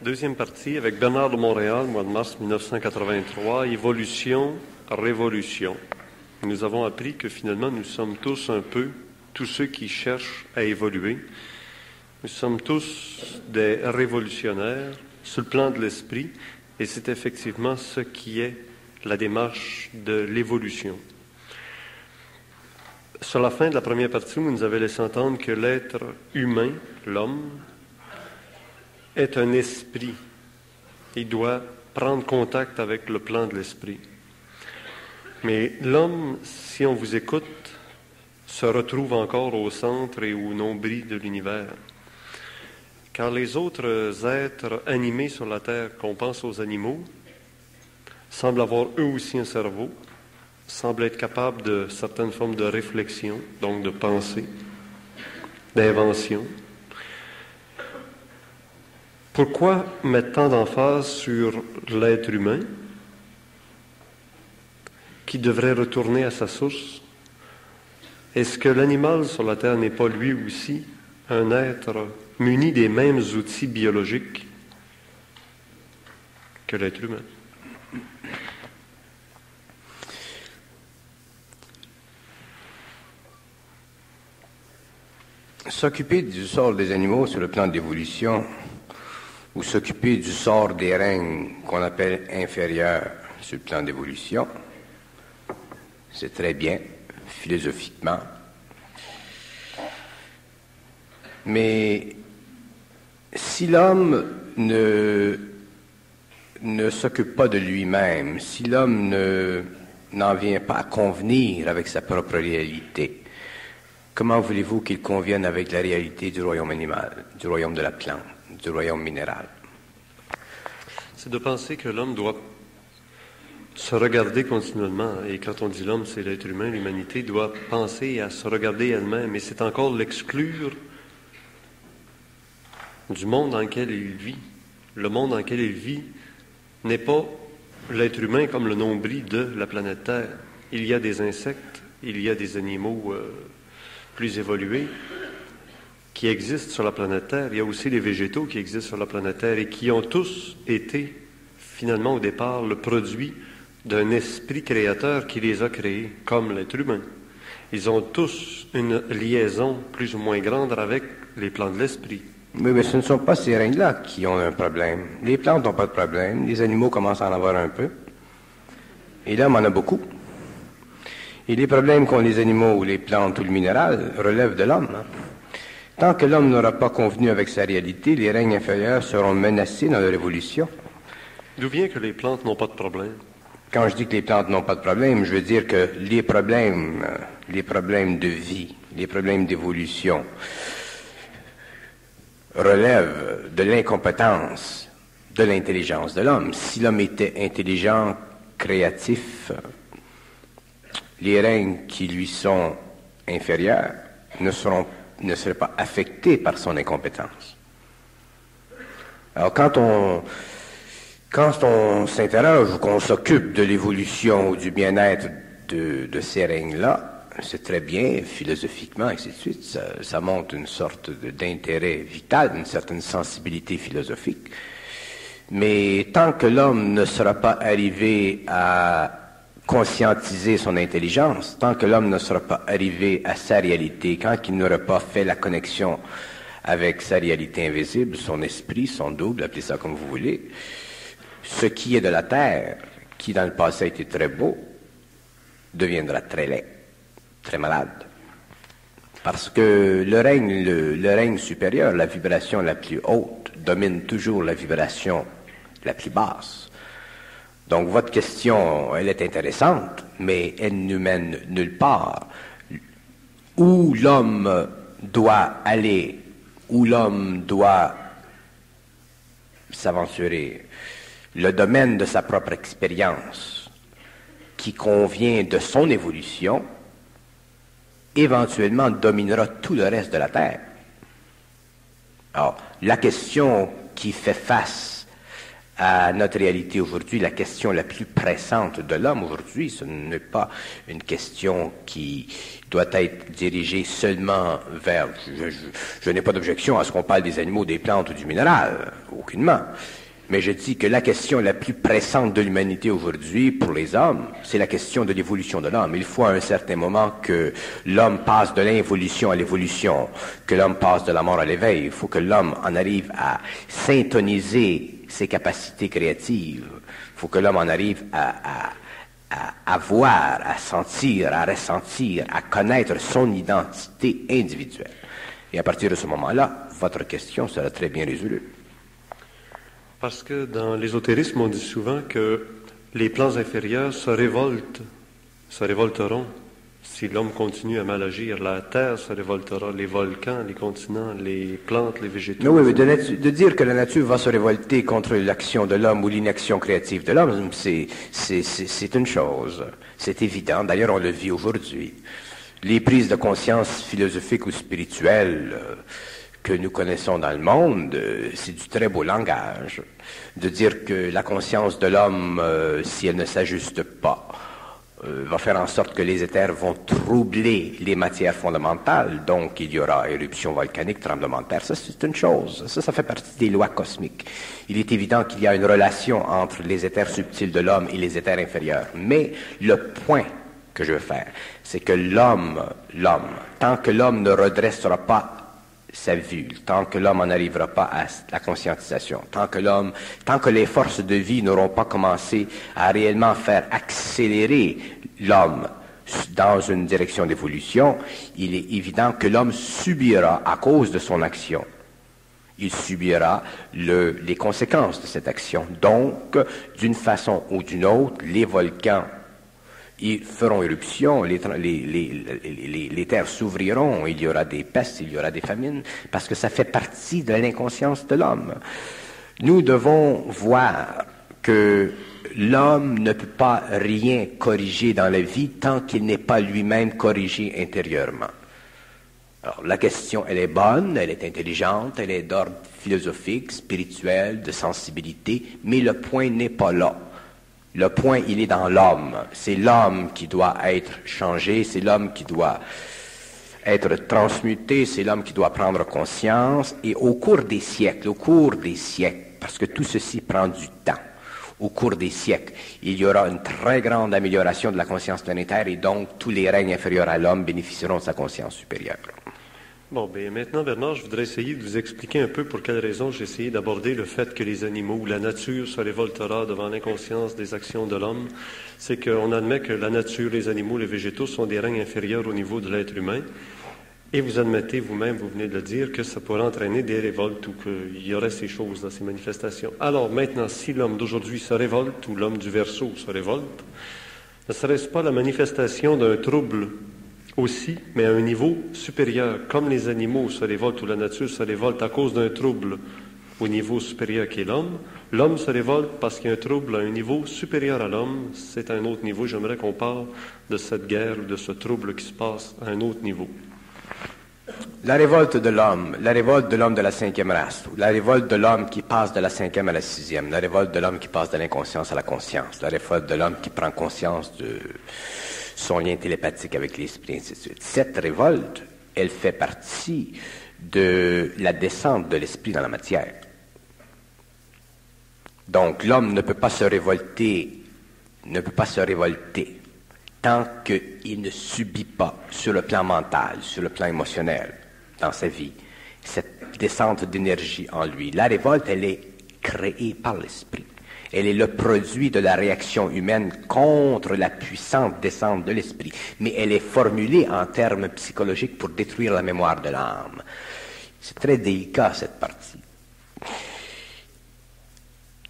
Deuxième partie avec Bernard de Montréal, mois de mars 1983, Évolution, Révolution. Nous avons appris que finalement nous sommes tous un peu, tous ceux qui cherchent à évoluer, nous sommes tous des révolutionnaires sur le plan de l'esprit et c'est effectivement ce qui est la démarche de l'évolution. Sur la fin de la première partie, vous nous avez laissé entendre que l'être humain, l'homme, est un esprit. Il doit prendre contact avec le plan de l'esprit. Mais l'homme, si on vous écoute, se retrouve encore au centre et au nombril de l'univers. Car les autres êtres animés sur la Terre, qu'on pense aux animaux, semblent avoir eux aussi un cerveau, semblent être capables de certaines formes de réflexion, donc de pensée, d'invention. Pourquoi mettre tant d'emphase sur l'être humain qui devrait retourner à sa source? Est-ce que l'animal sur la Terre n'est pas lui aussi un être muni des mêmes outils biologiques que l'être humain? S'occuper du sort des animaux sur le plan d'évolution ou s'occuper du sort des règnes qu'on appelle inférieurs sur le plan d'évolution, c'est très bien, philosophiquement. Mais si l'homme ne s'occupe pas de lui-même, si l'homme n'en vient pas à convenir avec sa propre réalité, comment voulez-vous qu'il convienne avec la réalité du royaume animal, du royaume de la plante, du royaume minéral? C'est de penser que l'homme doit se regarder continuellement. Et quand on dit l'homme, c'est l'être humain, l'humanité doit penser à se regarder elle-même. Et c'est encore l'exclure du monde dans lequel il vit. Le monde dans lequel il vit n'est pas l'être humain comme le nombril de la planète Terre. Il y a des insectes, il y a des animaux plus évolués qui existent sur la planète Terre. Il y a aussi les végétaux qui existent sur la planète Terre et qui ont tous été, finalement, au départ, le produit d'un esprit créateur qui les a créés, comme l'être humain. Ils ont tous une liaison plus ou moins grande avec les plans de l'esprit. Oui, mais ce ne sont pas ces règnes-là qui ont un problème. Les plantes n'ont pas de problème, les animaux commencent à en avoir un peu, et l'homme en a beaucoup. Et les problèmes qu'ont les animaux ou les plantes ou le minéral relèvent de l'homme. Tant que l'homme n'aura pas convenu avec sa réalité, les règnes inférieurs seront menacés dans leur évolution. D'où vient que les plantes n'ont pas de problème? Quand je dis que les plantes n'ont pas de problème, je veux dire que les problèmes de vie, les problèmes d'évolution relèvent de l'incompétence, de l'intelligence de l'homme. Si l'homme était intelligent, créatif, les règnes qui lui sont inférieurs ne seraient pas affectés par son incompétence. Alors quand on s'interroge ou qu'on s'occupe de l'évolution ou du bien-être de ces règnes-là, c'est très bien, philosophiquement, et ainsi de suite, ça montre une sorte d'intérêt vital, une certaine sensibilité philosophique. Mais tant que l'homme ne sera pas arrivé à conscientiser son intelligence, tant que l'homme ne sera pas arrivé à sa réalité, quand il n'aura pas fait la connexion avec sa réalité invisible, son esprit, son double, appelez ça comme vous voulez, ce qui est de la terre, qui dans le passé a été très beau, deviendra très laid, très malade. Parce que le règne supérieur, la vibration la plus haute, domine toujours la vibration la plus basse. Donc votre question, elle est intéressante, mais elle ne mène nulle part. Où l'homme doit aller, où l'homme doit s'aventurer, le domaine de sa propre expérience, qui convient de son évolution, éventuellement dominera tout le reste de la Terre. Alors, la question qui fait face à notre réalité aujourd'hui, la question la plus pressante de l'homme aujourd'hui, ce n'est pas une question qui doit être dirigée seulement vers... Je n'ai pas d'objection à ce qu'on parle des animaux, des plantes ou du minéral, aucunement. Mais je dis que la question la plus pressante de l'humanité aujourd'hui pour les hommes, c'est la question de l'évolution de l'homme. Il faut à un certain moment que l'homme passe de l'involution à l'évolution, que l'homme passe de la mort à l'éveil. Il faut que l'homme en arrive à syntoniser ses capacités créatives. Il faut que l'homme en arrive à voir, à sentir, à ressentir, à connaître son identité individuelle. Et à partir de ce moment-là, votre question sera très bien résolue. Parce que dans l'ésotérisme, on dit souvent que les plans inférieurs se révolteront si l'homme continue à mal agir. La terre se révoltera, les volcans, les continents, les plantes, les végétaux. Oui, mais de dire que la nature va se révolter contre l'action de l'homme ou l'inaction créative de l'homme, c'est une chose. C'est évident. D'ailleurs, on le vit aujourd'hui. Les prises de conscience philosophiques ou spirituelles que nous connaissons dans le monde, c'est du très beau langage. De dire que la conscience de l'homme, si elle ne s'ajuste pas, va faire en sorte que les éthers vont troubler les matières fondamentales, donc il y aura éruption volcanique, tremblement de terre, ça c'est une chose, ça fait partie des lois cosmiques. Il est évident qu'il y a une relation entre les éthers subtils de l'homme et les éthers inférieurs, mais le point que je veux faire, c'est que l'homme, tant que l'homme ne redressera pas sa vue, tant que l'homme n'arrivera pas à la conscientisation, tant que les forces de vie n'auront pas commencé à réellement faire accélérer l'homme dans une direction d'évolution, il est évident que l'homme subira, à cause de son action, il subira les conséquences de cette action. Donc, d'une façon ou d'une autre, les volcans ils feront éruption, les terres s'ouvriront, il y aura des pestes, il y aura des famines, parce que ça fait partie de l'inconscience de l'homme. Nous devons voir que l'homme ne peut pas rien corriger dans la vie tant qu'il n'est pas lui-même corrigé intérieurement. Alors, la question, elle est bonne, elle est intelligente, elle est d'ordre philosophique, spirituel, de sensibilité, mais le point n'est pas là. Le point, il est dans l'homme. C'est l'homme qui doit être changé, c'est l'homme qui doit être transmuté, c'est l'homme qui doit prendre conscience. Et au cours des siècles, parce que tout ceci prend du temps, au cours des siècles, il y aura une très grande amélioration de la conscience planétaire et donc tous les règnes inférieurs à l'homme bénéficieront de sa conscience supérieure. Bon, bien maintenant, Bernard, je voudrais essayer de vous expliquer un peu pour quelles raisons j'ai essayé d'aborder le fait que les animaux ou la nature se révoltera devant l'inconscience des actions de l'homme. C'est qu'on admet que la nature, les animaux, les végétaux sont des règnes inférieurs au niveau de l'être humain. Et vous admettez vous-même, vous venez de le dire, que ça pourrait entraîner des révoltes ou qu'il y aurait ces choses, ces manifestations. Alors maintenant, si l'homme d'aujourd'hui se révolte ou l'homme du Verseau se révolte, ne serait-ce pas la manifestation d'un trouble aussi, mais à un niveau supérieur, comme les animaux se révoltent ou la nature se révolte à cause d'un trouble au niveau supérieur qui est l'homme, l'homme se révolte parce qu'il y a un trouble à un niveau supérieur à l'homme, c'est à un autre niveau. J'aimerais qu'on parle de cette guerre ou de ce trouble qui se passe à un autre niveau. La révolte de l'homme de la 5e race, la révolte de l'homme qui passe de la 5e à la 6e, la révolte de l'homme qui passe de l'inconscience à la conscience, la révolte de l'homme qui prend conscience de son lien télépathique avec l'esprit, ainsi de suite. Cette révolte, elle fait partie de la descente de l'esprit dans la matière. Donc, l'homme ne peut pas se révolter tant qu'il ne subit pas sur le plan mental, sur le plan émotionnel, dans sa vie, cette descente d'énergie en lui. La révolte, elle est créée par l'esprit. Elle est le produit de la réaction humaine contre la puissante descente de l'esprit. Mais elle est formulée en termes psychologiques pour détruire la mémoire de l'âme. C'est très délicat, cette partie.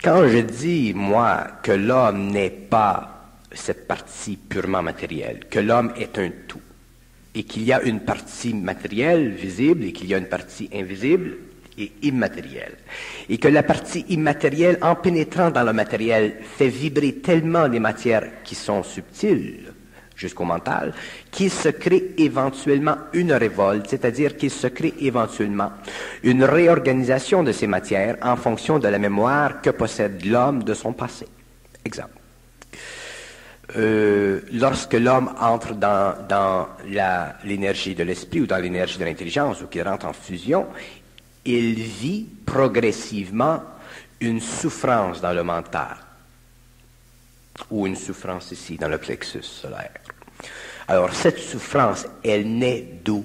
Quand je dis, moi, que l'homme n'est pas cette partie purement matérielle, que l'homme est un tout, et qu'il y a une partie matérielle, visible, et qu'il y a une partie invisible, et immatérielle. Et que la partie immatérielle, en pénétrant dans le matériel, fait vibrer tellement les matières qui sont subtiles. jusqu'au mental, qu'il se crée éventuellement une révolte, c'est-à-dire qu'il se crée éventuellement une réorganisation de ces matières en fonction de la mémoire que possède l'homme de son passé. Exemple. Lorsque l'homme entre dans l'énergie de l'esprit ou dans l'énergie de l'intelligence ou qu'il rentre en fusion, il vit progressivement une souffrance dans le mental ou une souffrance ici dans le plexus solaire. Alors cette souffrance, elle naît d'où?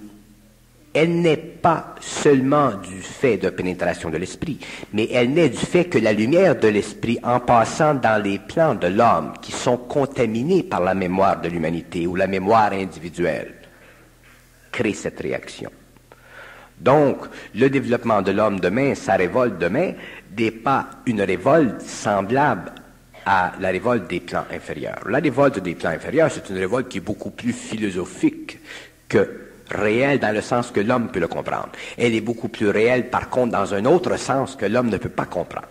Elle n'est pas seulement du fait de pénétration de l'esprit, mais elle naît du fait que la lumière de l'esprit, en passant dans les plans de l'homme qui sont contaminés par la mémoire de l'humanité ou la mémoire individuelle, crée cette réaction. Donc, le développement de l'homme demain, sa révolte demain, n'est pas une révolte semblable à la révolte des plans inférieurs. La révolte des plans inférieurs, c'est une révolte qui est beaucoup plus philosophique que réelle dans le sens que l'homme peut le comprendre. Elle est beaucoup plus réelle, par contre, dans un autre sens que l'homme ne peut pas comprendre.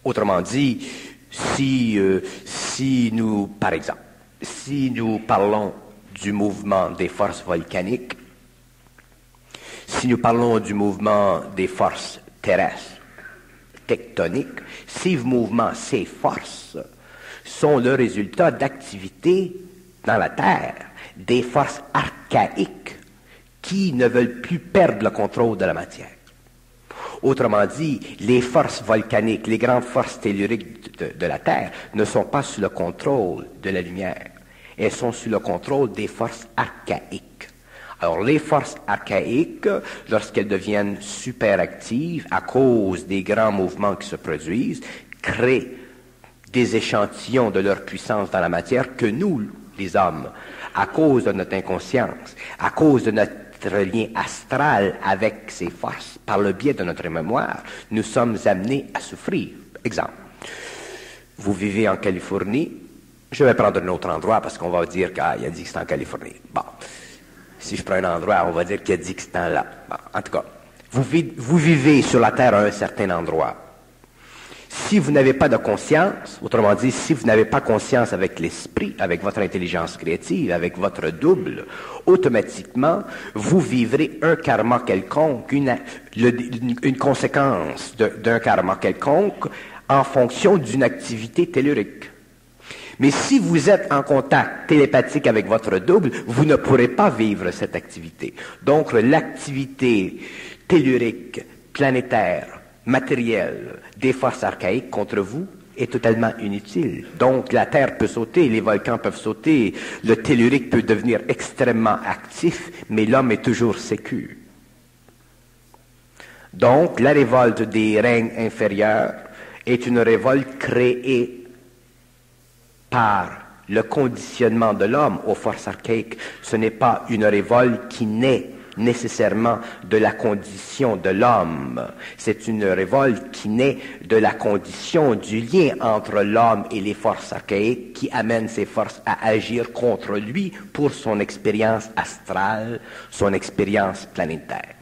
Autrement dit, si nous, par exemple, si nous parlons du mouvement des forces volcaniques, si nous parlons du mouvement des forces terrestres, tectoniques, ces mouvements, ces forces, sont le résultat d'activités dans la Terre, des forces archaïques qui ne veulent plus perdre le contrôle de la matière. Autrement dit, les forces volcaniques, les grandes forces telluriques de la Terre ne sont pas sous le contrôle de la lumière. Elles sont sous le contrôle des forces archaïques. Alors, les forces archaïques, lorsqu'elles deviennent superactives à cause des grands mouvements qui se produisent, créent des échantillons de leur puissance dans la matière que nous, les hommes, à cause de notre inconscience, à cause de notre lien astral avec ces forces, par le biais de notre mémoire, nous sommes amenés à souffrir. Exemple, vous vivez en Californie, je vais prendre un autre endroit parce qu'on va dire qu'il a dit que c'est en Californie. Bon, si je prends un endroit, on va dire qu'il a dit que c'est là. Bon, en tout cas, vous vivez sur la Terre à un certain endroit. Si vous n'avez pas de conscience, autrement dit, si vous n'avez pas conscience avec l'esprit, avec votre intelligence créative, avec votre double, automatiquement, vous vivrez un karma quelconque, une conséquence d'un karma quelconque en fonction d'une activité tellurique. Mais si vous êtes en contact télépathique avec votre double, vous ne pourrez pas vivre cette activité. Donc, l'activité tellurique, planétaire, matériel des forces archaïques contre vous est totalement inutile. Donc, la Terre peut sauter, les volcans peuvent sauter, le tellurique peut devenir extrêmement actif, mais l'homme est toujours sécure. Donc, la révolte des règnes inférieurs est une révolte créée par le conditionnement de l'homme aux forces archaïques. Ce n'est pas une révolte qui naît nécessairement de la condition de l'homme. C'est une révolte qui naît de la condition du lien entre l'homme et les forces archaïques qui amène ces forces à agir contre lui pour son expérience astrale, son expérience planétaire.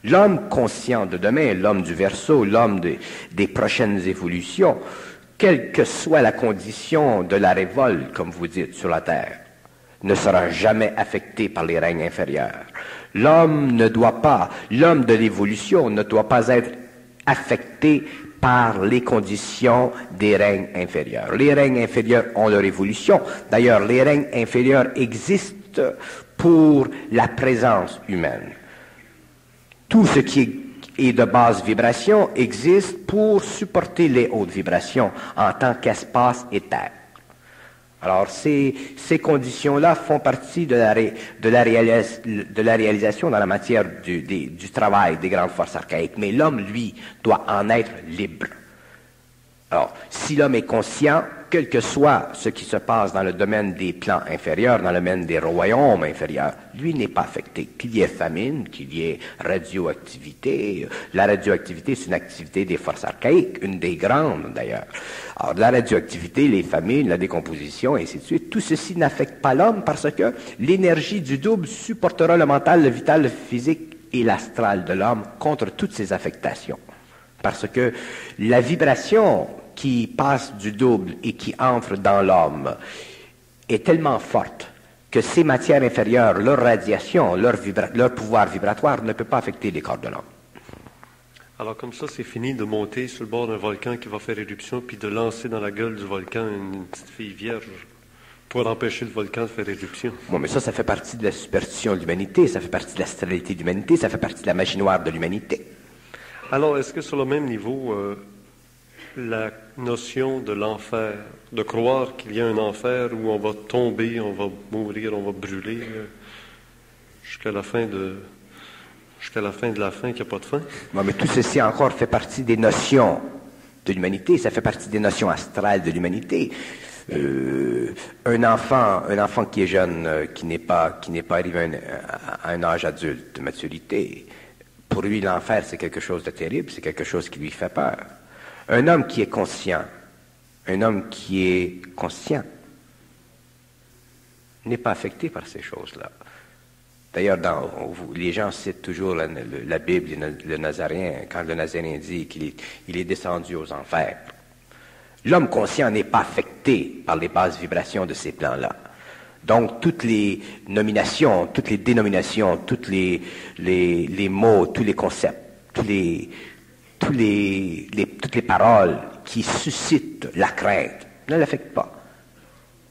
L'homme conscient de demain, l'homme du Verseau, l'homme des prochaines évolutions, quelle que soit la condition de la révolte, comme vous dites, sur la Terre, ne sera jamais affecté par les règnes inférieurs. L'homme de l'évolution ne doit pas être affecté par les conditions des règnes inférieurs. Les règnes inférieurs ont leur évolution. D'ailleurs, les règnes inférieurs existent pour la présence humaine. Tout ce qui est de basse vibration existe pour supporter les hautes vibrations en tant qu'espace et terre. Alors, ces conditions-là font partie de la réalisation dans la matière du travail des grandes forces archaïques. Mais l'homme, lui, doit en être libre. Alors, si l'homme est conscient, quel que soit ce qui se passe dans le domaine des plans inférieurs, dans le domaine des royaumes inférieurs, lui n'est pas affecté. Qu'il y ait famine, qu'il y ait radioactivité. La radioactivité, c'est une activité des forces archaïques, une des grandes d'ailleurs. Alors, la radioactivité, les famines, la décomposition, et ainsi de suite, tout ceci n'affecte pas l'homme parce que l'énergie du double supportera le mental, le vital, le physique et l'astral de l'homme contre toutes ces affectations. Parce que la vibration qui passe du double et qui entre dans l'homme est tellement forte que ces matières inférieures, leur radiation, leur pouvoir vibratoire ne peut pas affecter les corps de l'homme. Alors comme ça, c'est fini de monter sur le bord d'un volcan qui va faire éruption, puis de lancer dans la gueule du volcan une petite fille vierge pour empêcher le volcan de faire éruption. Bon, mais ça fait partie de la superstition de l'humanité, ça fait partie de l'astralité de l'humanité, ça fait partie de la magie noire de l'humanité. Alors, est-ce que sur le même niveau, la notion de l'enfer, de croire qu'il y a un enfer où on va tomber, on va mourir, on va brûler jusqu'à la fin de la fin, qu'il n'y a pas de fin? Bon, mais tout ceci encore fait partie des notions de l'humanité, ça fait partie des notions astrales de l'humanité. Un enfant qui est jeune, qui n'est pas arrivé à un âge adulte de maturité, pour lui l'enfer c'est quelque chose de terrible, c'est quelque chose qui lui fait peur. Un homme qui est conscient n'est pas affecté par ces choses-là. D'ailleurs, les gens citent toujours la Bible, le Nazaréen, quand le Nazaréen dit qu'il est descendu aux enfers. L'homme conscient n'est pas affecté par les basses vibrations de ces plans-là. Donc, toutes les nominations, toutes les dénominations, tous les mots, tous les concepts, toutes les paroles qui suscitent la crainte ne l'affectent pas.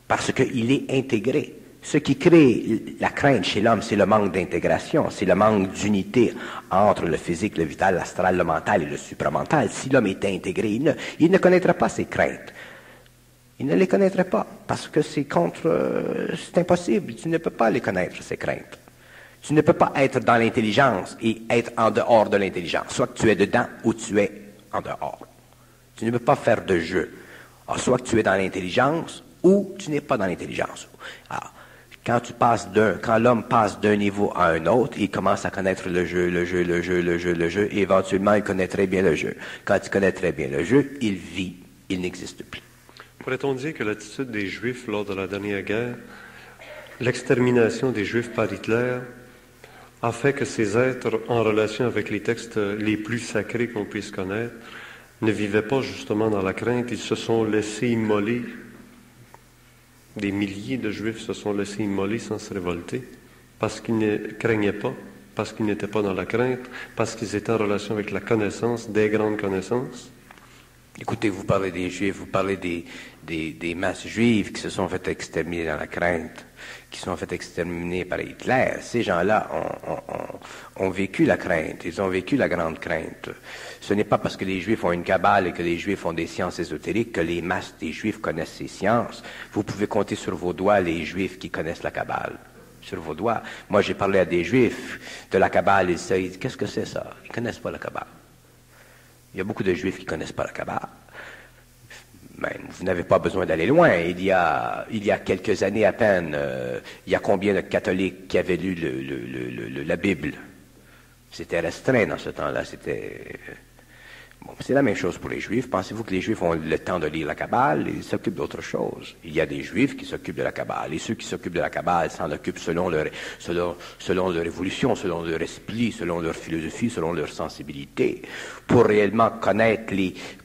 Parce qu'il est intégré. Ce qui crée la crainte chez l'homme, c'est le manque d'intégration, c'est le manque d'unité entre le physique, le vital, l'astral, le mental et le supramental. Si l'homme était intégré, il ne connaîtrait pas ses craintes. Il ne les connaîtrait pas, parce que c'est impossible. Tu ne peux pas les connaître, ces craintes. Tu ne peux pas être dans l'intelligence et être en dehors de l'intelligence. Soit que tu es dedans ou tu es en dehors. Tu ne peux pas faire de jeu. Alors, soit que tu es dans l'intelligence ou tu n'es pas dans l'intelligence. Alors, quand l'homme passe d'un niveau à un autre, il commence à connaître le jeu, et éventuellement il connaît très bien le jeu. Quand il connaît très bien le jeu, il vit, il n'existe plus. Pourrait-on dire que l'attitude des Juifs lors de la dernière guerre, l'extermination des Juifs par Hitler, a fait que ces êtres, en relation avec les textes les plus sacrés qu'on puisse connaître, ne vivaient pas justement dans la crainte, ils se sont laissés immoler. Des milliers de Juifs se sont laissés immoler sans se révolter, parce qu'ils ne craignaient pas, parce qu'ils n'étaient pas dans la crainte, parce qu'ils étaient en relation avec la connaissance, des grandes connaissances. Écoutez, vous parlez des Juifs, vous parlez des masses juives qui se sont fait exterminer dans la crainte, qui se sont fait exterminer par Hitler. Ces gens-là ont vécu la crainte, ils ont vécu la grande crainte. Ce n'est pas parce que les Juifs ont une cabale et que les Juifs ont des sciences ésotériques que les masses des Juifs connaissent ces sciences. Vous pouvez compter sur vos doigts les Juifs qui connaissent la cabale. Sur vos doigts. Moi, j'ai parlé à des Juifs de la cabale, ils disent, qu'est-ce que c'est ça? Ils ne connaissent pas la cabale. Il y a beaucoup de Juifs qui ne connaissent pas la Kabbale. Mais vous n'avez pas besoin d'aller loin. Il y a quelques années à peine, il y a combien de catholiques qui avaient lu la Bible? C'était restreint dans ce temps-là. C'est la même chose pour les Juifs. Pensez-vous que les Juifs ont le temps de lire la Kabbale? Ils s'occupent d'autre chose. Il y a des Juifs qui s'occupent de la Kabbale. Et ceux qui s'occupent de la Kabbale s'en occupent selon leur évolution, selon leur esprit, selon leur philosophie, selon leur sensibilité. Pour réellement connaître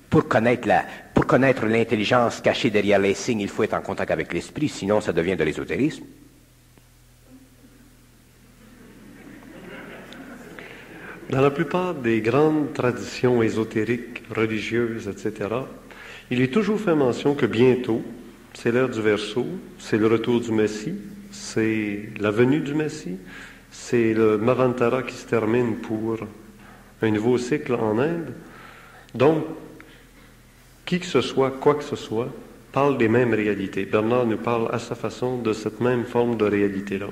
pour connaître l'intelligence cachée derrière les signes, il faut être en contact avec l'esprit, sinon ça devient de l'ésotérisme. Dans la plupart des grandes traditions ésotériques, religieuses, etc., il est toujours fait mention que bientôt, c'est l'ère du Verseau, c'est le retour du Messie, c'est la venue du Messie, c'est le Manvantara qui se termine pour un nouveau cycle en Inde. Donc, qui que ce soit, quoi que ce soit, parle des mêmes réalités. Bernard nous parle à sa façon de cette même forme de réalité-là.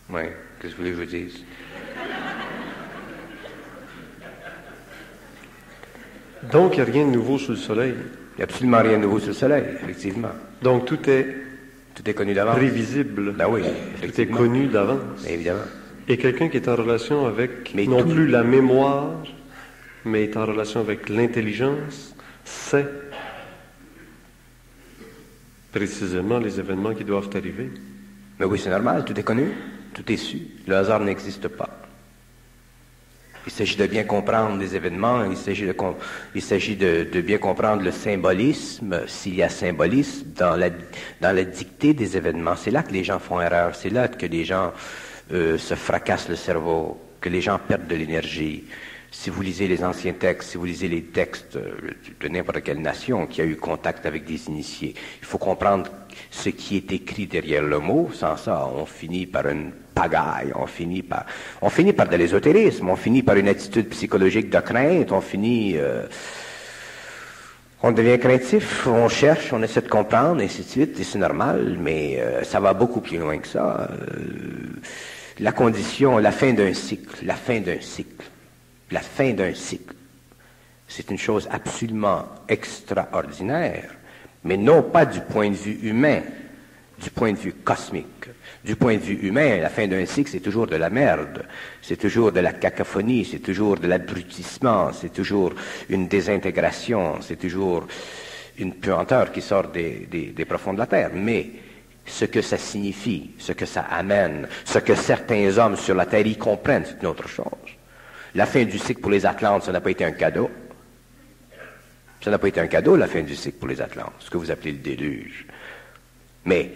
Oui, qu'est-ce que vous voulez que je vous dise? Donc, il n'y a rien de nouveau sous le soleil. Il n'y a absolument rien de nouveau sous le soleil, effectivement. Donc, tout est connu d'avance. Prévisible. Ben oui, tout est connu d'avance. Évidemment. Et quelqu'un qui est en relation avec non plus la mémoire, mais est en relation avec l'intelligence, sait précisément les événements qui doivent arriver. Mais oui, c'est normal, tout est connu, tout est su. Le hasard n'existe pas. Il s'agit de bien comprendre les événements, il s'agit de bien comprendre le symbolisme, s'il y a symbolisme, dans la dictée des événements. C'est là que les gens font erreur, c'est là que les gens se fracassent le cerveau, que les gens perdent de l'énergie. Si vous lisez les anciens textes, si vous lisez les textes de n'importe quelle nation qui a eu contact avec des initiés, il faut comprendre ce qui est écrit derrière le mot. Sans ça, on finit par une pagaille, on finit par de l'ésotérisme, on finit par une attitude psychologique de crainte, on devient craintif, on cherche, on essaie de comprendre, et ainsi de suite, et c'est normal, mais ça va beaucoup plus loin que ça. La condition, la fin d'un cycle, c'est une chose absolument extraordinaire, mais non pas du point de vue humain, du point de vue cosmique. Du point de vue humain, la fin d'un cycle, c'est toujours de la merde, c'est toujours de la cacophonie, c'est toujours de l'abrutissement, c'est toujours une désintégration, c'est toujours une puanteur qui sort des profonds de la terre. Mais ce que ça signifie, ce que ça amène, ce que certains hommes sur la terre y comprennent, c'est une autre chose. La fin du cycle pour les Atlantes, ça n'a pas été un cadeau. Ça n'a pas été un cadeau, la fin du cycle pour les Atlantes, ce que vous appelez le déluge. Mais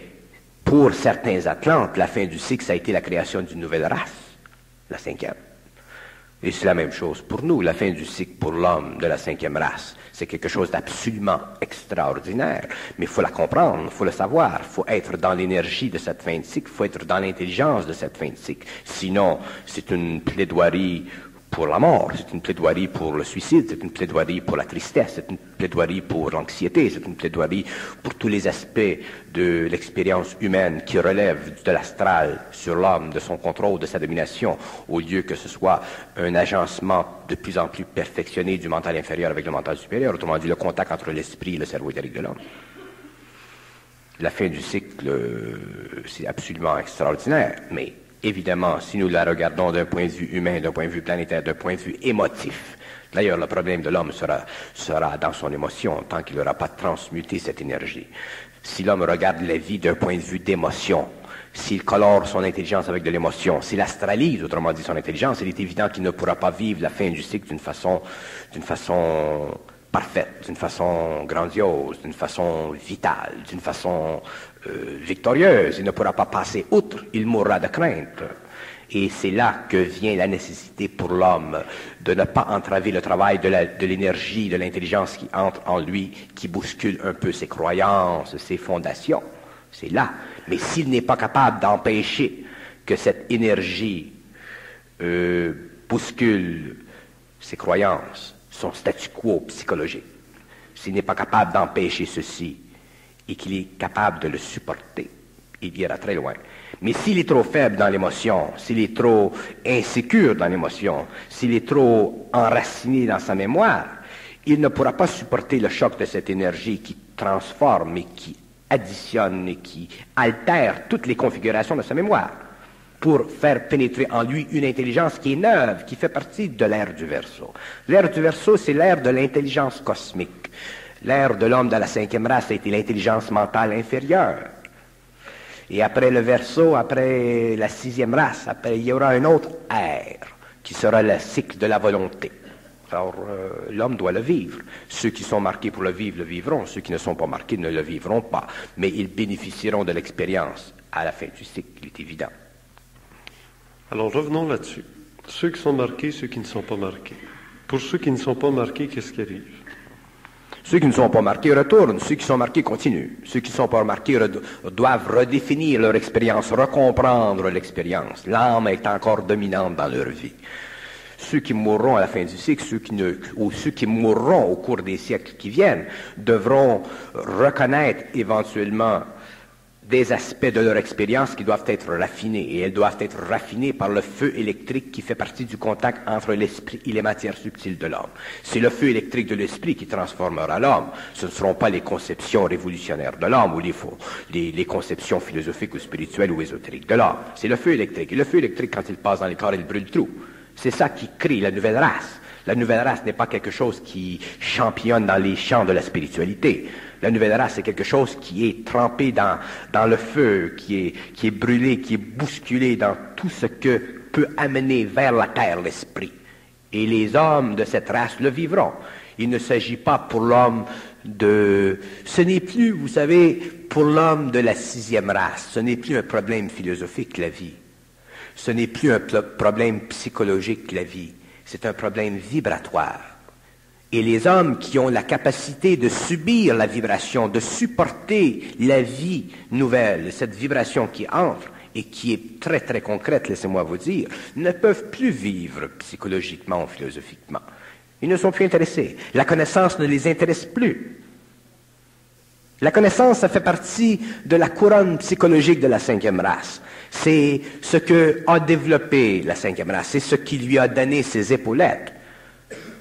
pour certains Atlantes, la fin du cycle, ça a été la création d'une nouvelle race, la 5e. Et c'est la même chose pour nous. La fin du cycle pour l'homme de la 5e race, c'est quelque chose d'absolument extraordinaire. Mais il faut la comprendre, il faut le savoir, il faut être dans l'énergie de cette fin de cycle, il faut être dans l'intelligence de cette fin de cycle. Sinon, c'est une plaidoirie pour la mort, c'est une plaidoirie pour le suicide, c'est une plaidoirie pour la tristesse, c'est une plaidoirie pour l'anxiété, c'est une plaidoirie pour tous les aspects de l'expérience humaine qui relèvent de l'astral sur l'homme, de son contrôle, de sa domination, au lieu que ce soit un agencement de plus en plus perfectionné du mental inférieur avec le mental supérieur, autrement dit le contact entre l'esprit et le cerveau éthérique de l'homme. La fin du cycle, c'est absolument extraordinaire, mais évidemment, si nous la regardons d'un point de vue humain, d'un point de vue planétaire, d'un point de vue émotif, d'ailleurs, le problème de l'homme sera dans son émotion, tant qu'il n'aura pas transmuté cette énergie. Si l'homme regarde la vie d'un point de vue d'émotion, s'il colore son intelligence avec de l'émotion, s'il astralise, autrement dit, son intelligence, il est évident qu'il ne pourra pas vivre la fin du cycle d'une façon parfaite, d'une façon grandiose, d'une façon vitale, d'une façon victorieuse. Il ne pourra pas passer outre, il mourra de crainte. Et c'est là que vient la nécessité pour l'homme de ne pas entraver le travail de l'énergie, de l'intelligence qui entre en lui, qui bouscule un peu ses croyances, ses fondations. C'est là. Mais s'il n'est pas capable d'empêcher que cette énergie bouscule ses croyances, son statu quo psychologique, s'il n'est pas capable d'empêcher ceci, et qu'il est capable de le supporter, il ira très loin. Mais s'il est trop faible dans l'émotion, s'il est trop insécure dans l'émotion, s'il est trop enraciné dans sa mémoire, il ne pourra pas supporter le choc de cette énergie qui transforme et qui additionne et qui altère toutes les configurations de sa mémoire pour faire pénétrer en lui une intelligence qui est neuve, qui fait partie de l'ère du Verseau. L'ère du Verseau, c'est l'ère de l'intelligence cosmique. L'ère de l'homme de la 5e race a été l'intelligence mentale inférieure. Et après le Verseau, après la 6e race, après, il y aura une autre ère qui sera le cycle de la volonté. Alors, l'homme doit le vivre. Ceux qui sont marqués pour le vivre, le vivront. Ceux qui ne sont pas marqués ne le vivront pas. Mais ils bénéficieront de l'expérience à la fin du cycle, il est évident. Alors, revenons là-dessus. Ceux qui sont marqués, ceux qui ne sont pas marqués. Pour ceux qui ne sont pas marqués, qu'est-ce qui arrive? Ceux qui ne sont pas marqués retournent, ceux qui sont marqués continuent. Ceux qui ne sont pas marqués doivent redéfinir leur expérience, recomprendre l'expérience. L'âme est encore dominante dans leur vie. Ceux qui mourront à la fin du cycle, ceux qui mourront au cours des siècles qui viennent, devront reconnaître éventuellement des aspects de leur expérience qui doivent être raffinés, et elles doivent être raffinées par le feu électrique qui fait partie du contact entre l'esprit et les matières subtiles de l'homme. C'est le feu électrique de l'esprit qui transformera l'homme. Ce ne seront pas les conceptions révolutionnaires de l'homme ou les conceptions philosophiques ou spirituelles ou ésotériques de l'homme. C'est le feu électrique. Et le feu électrique, quand il passe dans les corps, il brûle tout. C'est ça qui crée la nouvelle race. La nouvelle race n'est pas quelque chose qui championne dans les champs de la spiritualité. La nouvelle race, c'est quelque chose qui est trempé dans le feu, qui est brûlé, qui est bousculé dans tout ce que peut amener vers la terre l'esprit. Et les hommes de cette race le vivront. Il ne s'agit pas pour l'homme de... Ce n'est plus, vous savez, pour l'homme de la 6e race, ce n'est plus un problème philosophique, la vie. Ce n'est plus un problème psychologique, la vie. C'est un problème vibratoire. Et les hommes qui ont la capacité de subir la vibration, de supporter la vie nouvelle, cette vibration qui entre et qui est très très concrète, laissez-moi vous dire, ne peuvent plus vivre psychologiquement ou philosophiquement. Ils ne sont plus intéressés. La connaissance ne les intéresse plus. La connaissance, ça fait partie de la couronne psychologique de la 5e race. C'est ce que a développé la 5e race. C'est ce qui lui a donné ses épaulettes.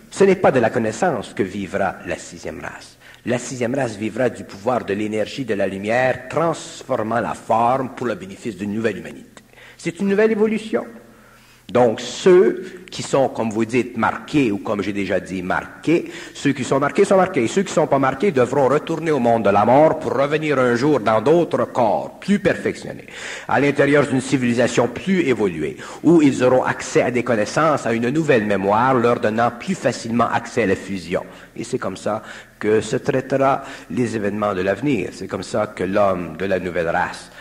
Ce n'est pas de la connaissance que vivra la 6e race. La 6e race vivra du pouvoir de l'énergie de la lumière, transformant la forme pour le bénéfice d'une nouvelle humanité. C'est une nouvelle évolution. Donc, ceux qui sont, comme vous dites, marqués, ou comme j'ai déjà dit, marqués, ceux qui sont marqués sont marqués. Ceux qui ne sont pas marqués devront retourner au monde de la mort pour revenir un jour dans d'autres corps plus perfectionnés, à l'intérieur d'une civilisation plus évoluée, où ils auront accès à des connaissances, à une nouvelle mémoire, leur donnant plus facilement accès à la fusion. Et c'est comme ça que se traitera les événements de l'avenir. C'est comme ça que l'homme de la nouvelle race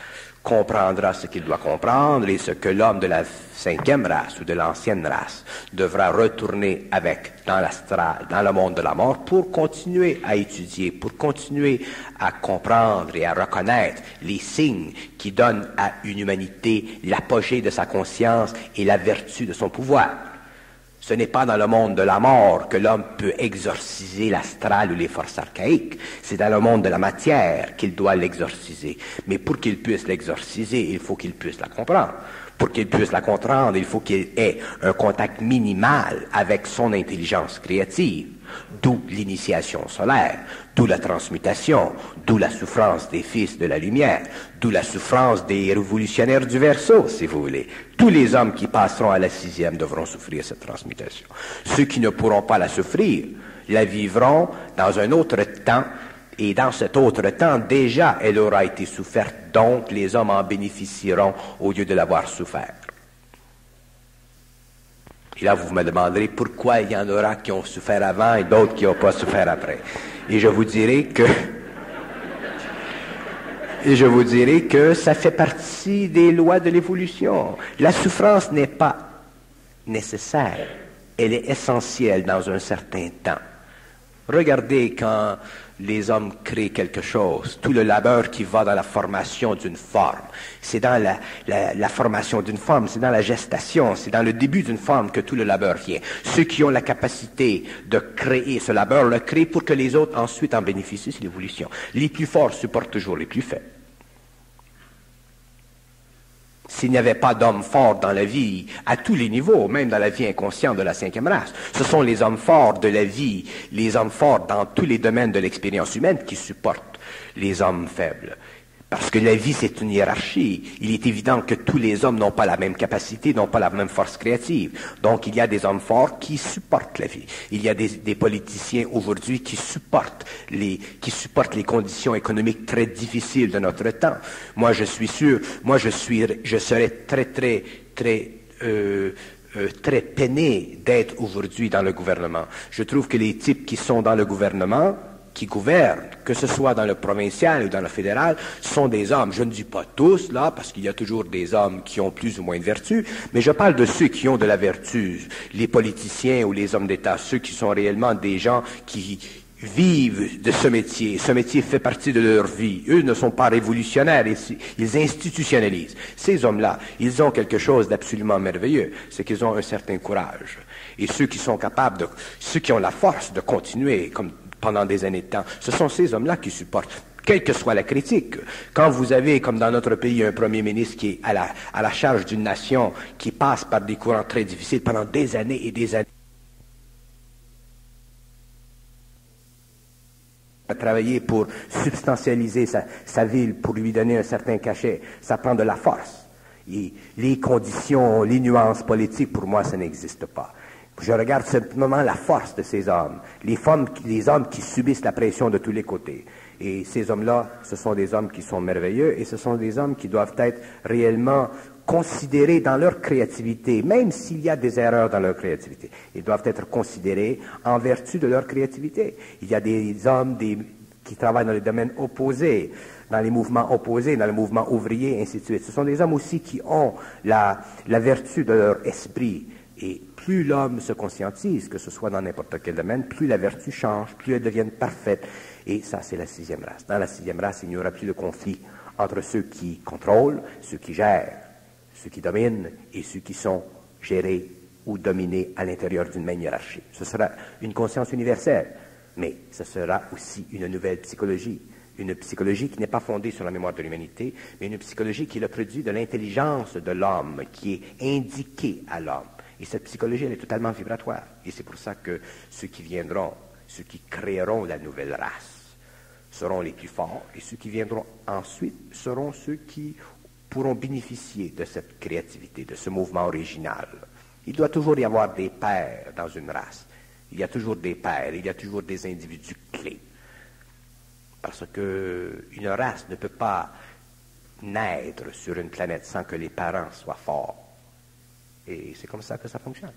comprendra ce qu'il doit comprendre et ce que l'homme de la 5e race ou de l'ancienne race devra retourner avec dans l'astral, dans le monde de la mort pour continuer à étudier, pour continuer à comprendre et à reconnaître les signes qui donnent à une humanité l'apogée de sa conscience et la vertu de son pouvoir. Ce n'est pas dans le monde de la mort que l'homme peut exorciser l'astral ou les forces archaïques. C'est dans le monde de la matière qu'il doit l'exorciser. Mais pour qu'il puisse l'exorciser, il faut qu'il puisse la comprendre. Pour qu'il puisse la comprendre, il faut qu'il ait un contact minimal avec son intelligence créative. D'où l'initiation solaire, d'où la transmutation, d'où la souffrance des fils de la lumière, d'où la souffrance des révolutionnaires du Verseau, si vous voulez. Tous les hommes qui passeront à la 6e devront souffrir cette transmutation. Ceux qui ne pourront pas la souffrir, la vivront dans un autre temps, et dans cet autre temps, déjà, elle aura été soufferte, donc les hommes en bénéficieront au lieu de l'avoir souffert. Et là, vous me demanderez pourquoi il y en aura qui ont souffert avant et d'autres qui n'ont pas souffert après. Et je vous dirai que ça fait partie des lois de l'évolution. La souffrance n'est pas nécessaire. Elle est essentielle dans un certain temps. Regardez quand les hommes créent quelque chose, tout le labeur qui va dans la formation d'une forme. C'est dans la formation d'une forme, c'est dans la gestation, c'est dans le début d'une forme que tout le labeur vient. Ceux qui ont la capacité de créer ce labeur le créent pour que les autres ensuite en bénéficient, c'est l'évolution. Les plus forts supportent toujours les plus faibles. S'il n'y avait pas d'hommes forts dans la vie, à tous les niveaux, même dans la vie inconsciente de la 5e race, ce sont les hommes forts de la vie, les hommes forts dans tous les domaines de l'expérience humaine qui supportent les hommes faibles. Parce que la vie, c'est une hiérarchie. Il est évident que tous les hommes n'ont pas la même capacité, n'ont pas la même force créative. Donc, il y a des hommes forts qui supportent la vie. Il y a des politiciens aujourd'hui qui supportent les conditions économiques très difficiles de notre temps. Moi, je suis sûr, je serais très peiné d'être aujourd'hui dans le gouvernement. Je trouve que les types qui sont dans le gouvernement, qui gouvernent, que ce soit dans le provincial ou dans le fédéral, sont des hommes. Je ne dis pas tous, là, parce qu'il y a toujours des hommes qui ont plus ou moins de vertu, mais je parle de ceux qui ont de la vertu, les politiciens ou les hommes d'État, ceux qui sont réellement des gens qui vivent de ce métier. Ce métier fait partie de leur vie. Eux ne sont pas révolutionnaires, ils institutionnalisent. Ces hommes-là, ils ont quelque chose d'absolument merveilleux, c'est qu'ils ont un certain courage. Et ceux qui sont capables ceux qui ont la force de continuer, comme pendant des années de temps, ce sont ces hommes-là qui supportent, quelle que soit la critique. Quand vous avez, comme dans notre pays, un premier ministre qui est à la charge d'une nation, qui passe par des courants très difficiles pendant des années et des années, à travailler pour substantialiser sa ville, pour lui donner un certain cachet, ça prend de la force. Et les conditions, les nuances politiques, pour moi, ça n'existe pas. Je regarde simplement la force de ces hommes, les hommes qui subissent la pression de tous les côtés. Et ces hommes-là, ce sont des hommes qui sont merveilleux et ce sont des hommes qui doivent être réellement considérés dans leur créativité, même s'il y a des erreurs dans leur créativité. Ils doivent être considérés en vertu de leur créativité. Il y a des hommes qui travaillent dans les domaines opposés, dans les mouvements opposés, dans le mouvement ouvrier, et ainsi de suite. Ce sont des hommes aussi qui ont la vertu de leur esprit. Et plus l'homme se conscientise, que ce soit dans n'importe quel domaine, plus la vertu change, plus elle devient parfaite. Et ça, c'est la sixième race. Dans la sixième race, il n'y aura plus de conflit entre ceux qui contrôlent, ceux qui gèrent, ceux qui dominent et ceux qui sont gérés ou dominés à l'intérieur d'une même hiérarchie. Ce sera une conscience universelle, mais ce sera aussi une nouvelle psychologie. Une psychologie qui n'est pas fondée sur la mémoire de l'humanité, mais une psychologie qui est le produit de l'intelligence de l'homme, qui est indiquée à l'homme. Et cette psychologie, elle est totalement vibratoire. Et c'est pour ça que ceux qui viendront, ceux qui créeront la nouvelle race, seront les plus forts, et ceux qui viendront ensuite seront ceux qui pourront bénéficier de cette créativité, de ce mouvement original. Il doit toujours y avoir des pères dans une race. Il y a toujours des pères, il y a toujours des individus clés. Parce qu'une race ne peut pas naître sur une planète sans que les parents soient forts. Et c'est comme ça que ça fonctionne.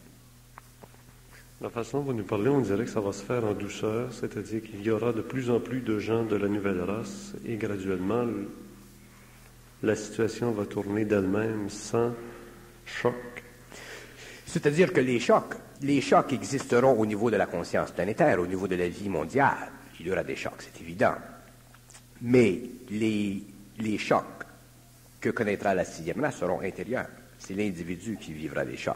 La façon dont vous nous parlez, on dirait que ça va se faire en douceur, c'est-à-dire qu'il y aura de plus en plus de gens de la nouvelle race et graduellement, la situation va tourner d'elle-même sans choc. C'est-à-dire que les chocs existeront au niveau de la conscience planétaire, au niveau de la vie mondiale. Il y aura des chocs, c'est évident. Mais les chocs que connaîtra la sixième race seront intérieurs. C'est l'individu qui vivra les chocs.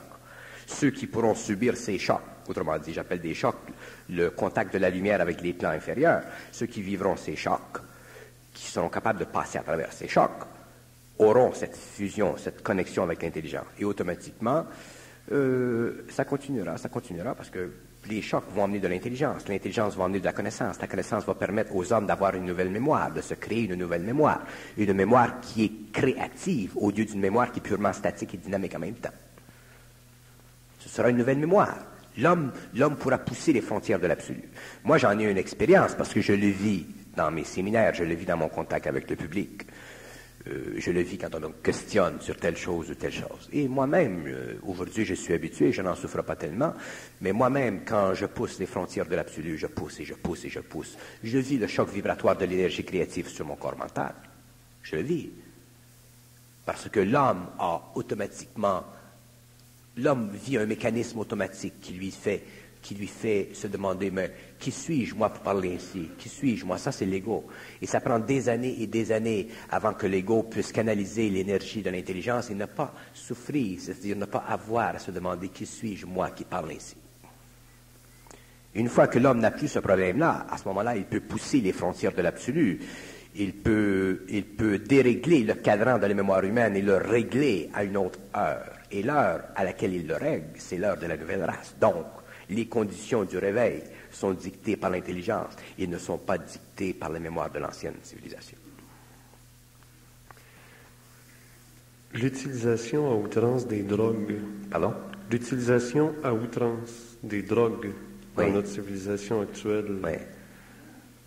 Ceux qui pourront subir ces chocs, autrement dit, j'appelle des chocs le contact de la lumière avec les plans inférieurs, ceux qui vivront ces chocs, qui seront capables de passer à travers ces chocs, auront cette fusion, cette connexion avec l'intelligence. Et automatiquement, ça continuera parce que les chocs vont amener de l'intelligence va amener de la connaissance va permettre aux hommes d'avoir une nouvelle mémoire, de se créer une nouvelle mémoire, une mémoire qui est créative au lieu d'une mémoire qui est purement statique et dynamique en même temps. Ce sera une nouvelle mémoire. L'homme pourra pousser les frontières de l'absolu. Moi, j'en ai une expérience parce que je le vis dans mes séminaires, je le vis dans mon contact avec le public. Je le vis quand on me questionne sur telle chose ou telle chose. Et moi-même, aujourd'hui, je suis habitué, je n'en souffre pas tellement, mais moi-même, quand je pousse les frontières de l'absolu, je pousse et je pousse et je pousse, je vis le choc vibratoire de l'énergie créative sur mon corps mental. Je le vis. Parce que l'homme vit un mécanisme automatique qui lui fait se demander, mais qui suis-je, moi, pour parler ainsi? Qui suis-je, moi? Ça, c'est l'ego. Et ça prend des années et des années avant que l'ego puisse canaliser l'énergie de l'intelligence et ne pas souffrir, c'est-à-dire ne pas avoir à se demander, qui suis-je, moi, qui parle ainsi? Une fois que l'homme n'a plus ce problème-là, à ce moment-là, il peut pousser les frontières de l'absolu. Il peut dérégler le cadran de la mémoire humaine et le régler à une autre heure. Et l'heure à laquelle il le règle, c'est l'heure de la nouvelle race. Donc, les conditions du réveil sont dictées par l'intelligence et ne sont pas dictées par la mémoire de l'ancienne civilisation. L'utilisation à outrance des drogues. Pardon? L'utilisation à outrance des drogues dans notre civilisation actuelle. Oui.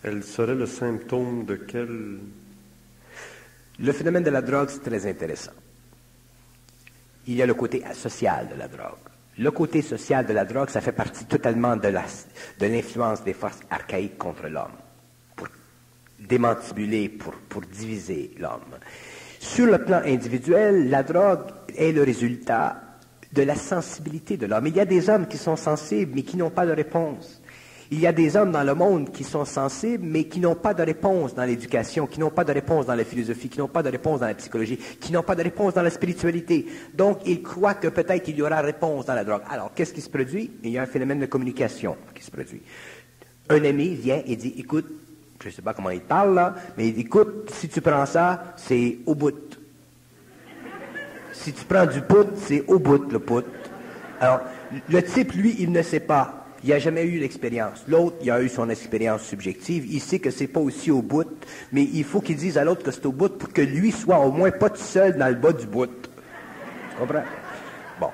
Elle serait le symptôme de quel... Le phénomène de la drogue, c'est très intéressant. Il y a le côté social de la drogue. Le côté social de la drogue, ça fait partie totalement de l'influence des forces archaïques contre l'homme, pour démantibuler, pour diviser l'homme. Sur le plan individuel, la drogue est le résultat de la sensibilité de l'homme. Il y a des hommes qui sont sensibles, mais qui n'ont pas de réponse. Il y a des hommes dans le monde qui sont sensibles, mais qui n'ont pas de réponse dans l'éducation, qui n'ont pas de réponse dans la philosophie, qui n'ont pas de réponse dans la psychologie, qui n'ont pas de réponse dans la spiritualité. Donc, ils croient que peut-être il y aura réponse dans la drogue. Alors, qu'est-ce qui se produit? Il y a un phénomène de communication qui se produit. Un ami vient et dit, écoute, je ne sais pas comment il parle là, mais il dit, écoute, si tu prends ça, c'est au bout. Si tu prends du pout, c'est au bout, le pout. Alors, le type, lui, il ne sait pas. Il n'a jamais eu l'expérience. L'autre, il a eu son expérience subjective. Il sait que c'est pas aussi au bout, mais il faut qu'il dise à l'autre que c'est au bout pour que lui soit au moins pas tout seul dans le bas du bout. Tu comprends? Bon.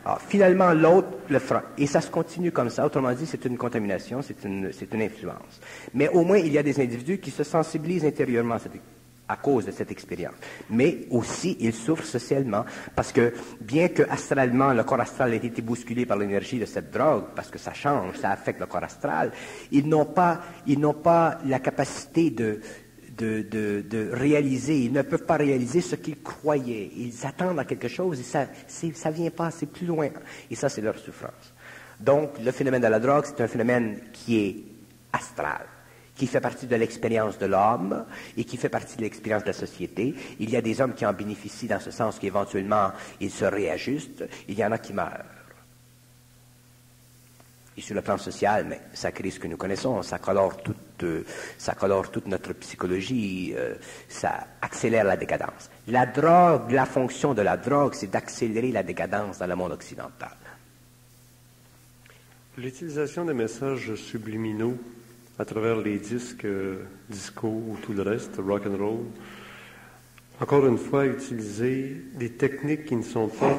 Alors, finalement, l'autre le fera. Et ça se continue comme ça. Autrement dit, c'est une contamination, c'est une influence. Mais au moins, il y a des individus qui se sensibilisent intérieurement à cause de cette expérience. Mais aussi, ils souffrent socialement parce que, bien que astralement, le corps astral ait été bousculé par l'énergie de cette drogue, parce que ça change, ça affecte le corps astral, ils n'ont pas la capacité de réaliser, ils ne peuvent pas réaliser ce qu'ils croyaient. Ils attendent à quelque chose et ça vient pas, c'est plus loin. Et ça, c'est leur souffrance. Donc, le phénomène de la drogue, c'est un phénomène qui est astral, qui fait partie de l'expérience de l'homme et qui fait partie de l'expérience de la société. Il y a des hommes qui en bénéficient dans ce sens qu'éventuellement, ils se réajustent. Il y en a qui meurent. Et sur le plan social, mais ça crée ce que nous connaissons, ça colore toute notre psychologie, ça accélère la décadence. La drogue, la fonction de la drogue, c'est d'accélérer la décadence dans le monde occidental. L'utilisation des messages subliminaux à travers les disques, disco ou tout le reste, rock and roll, encore une fois, utiliser des techniques qui ne sont pas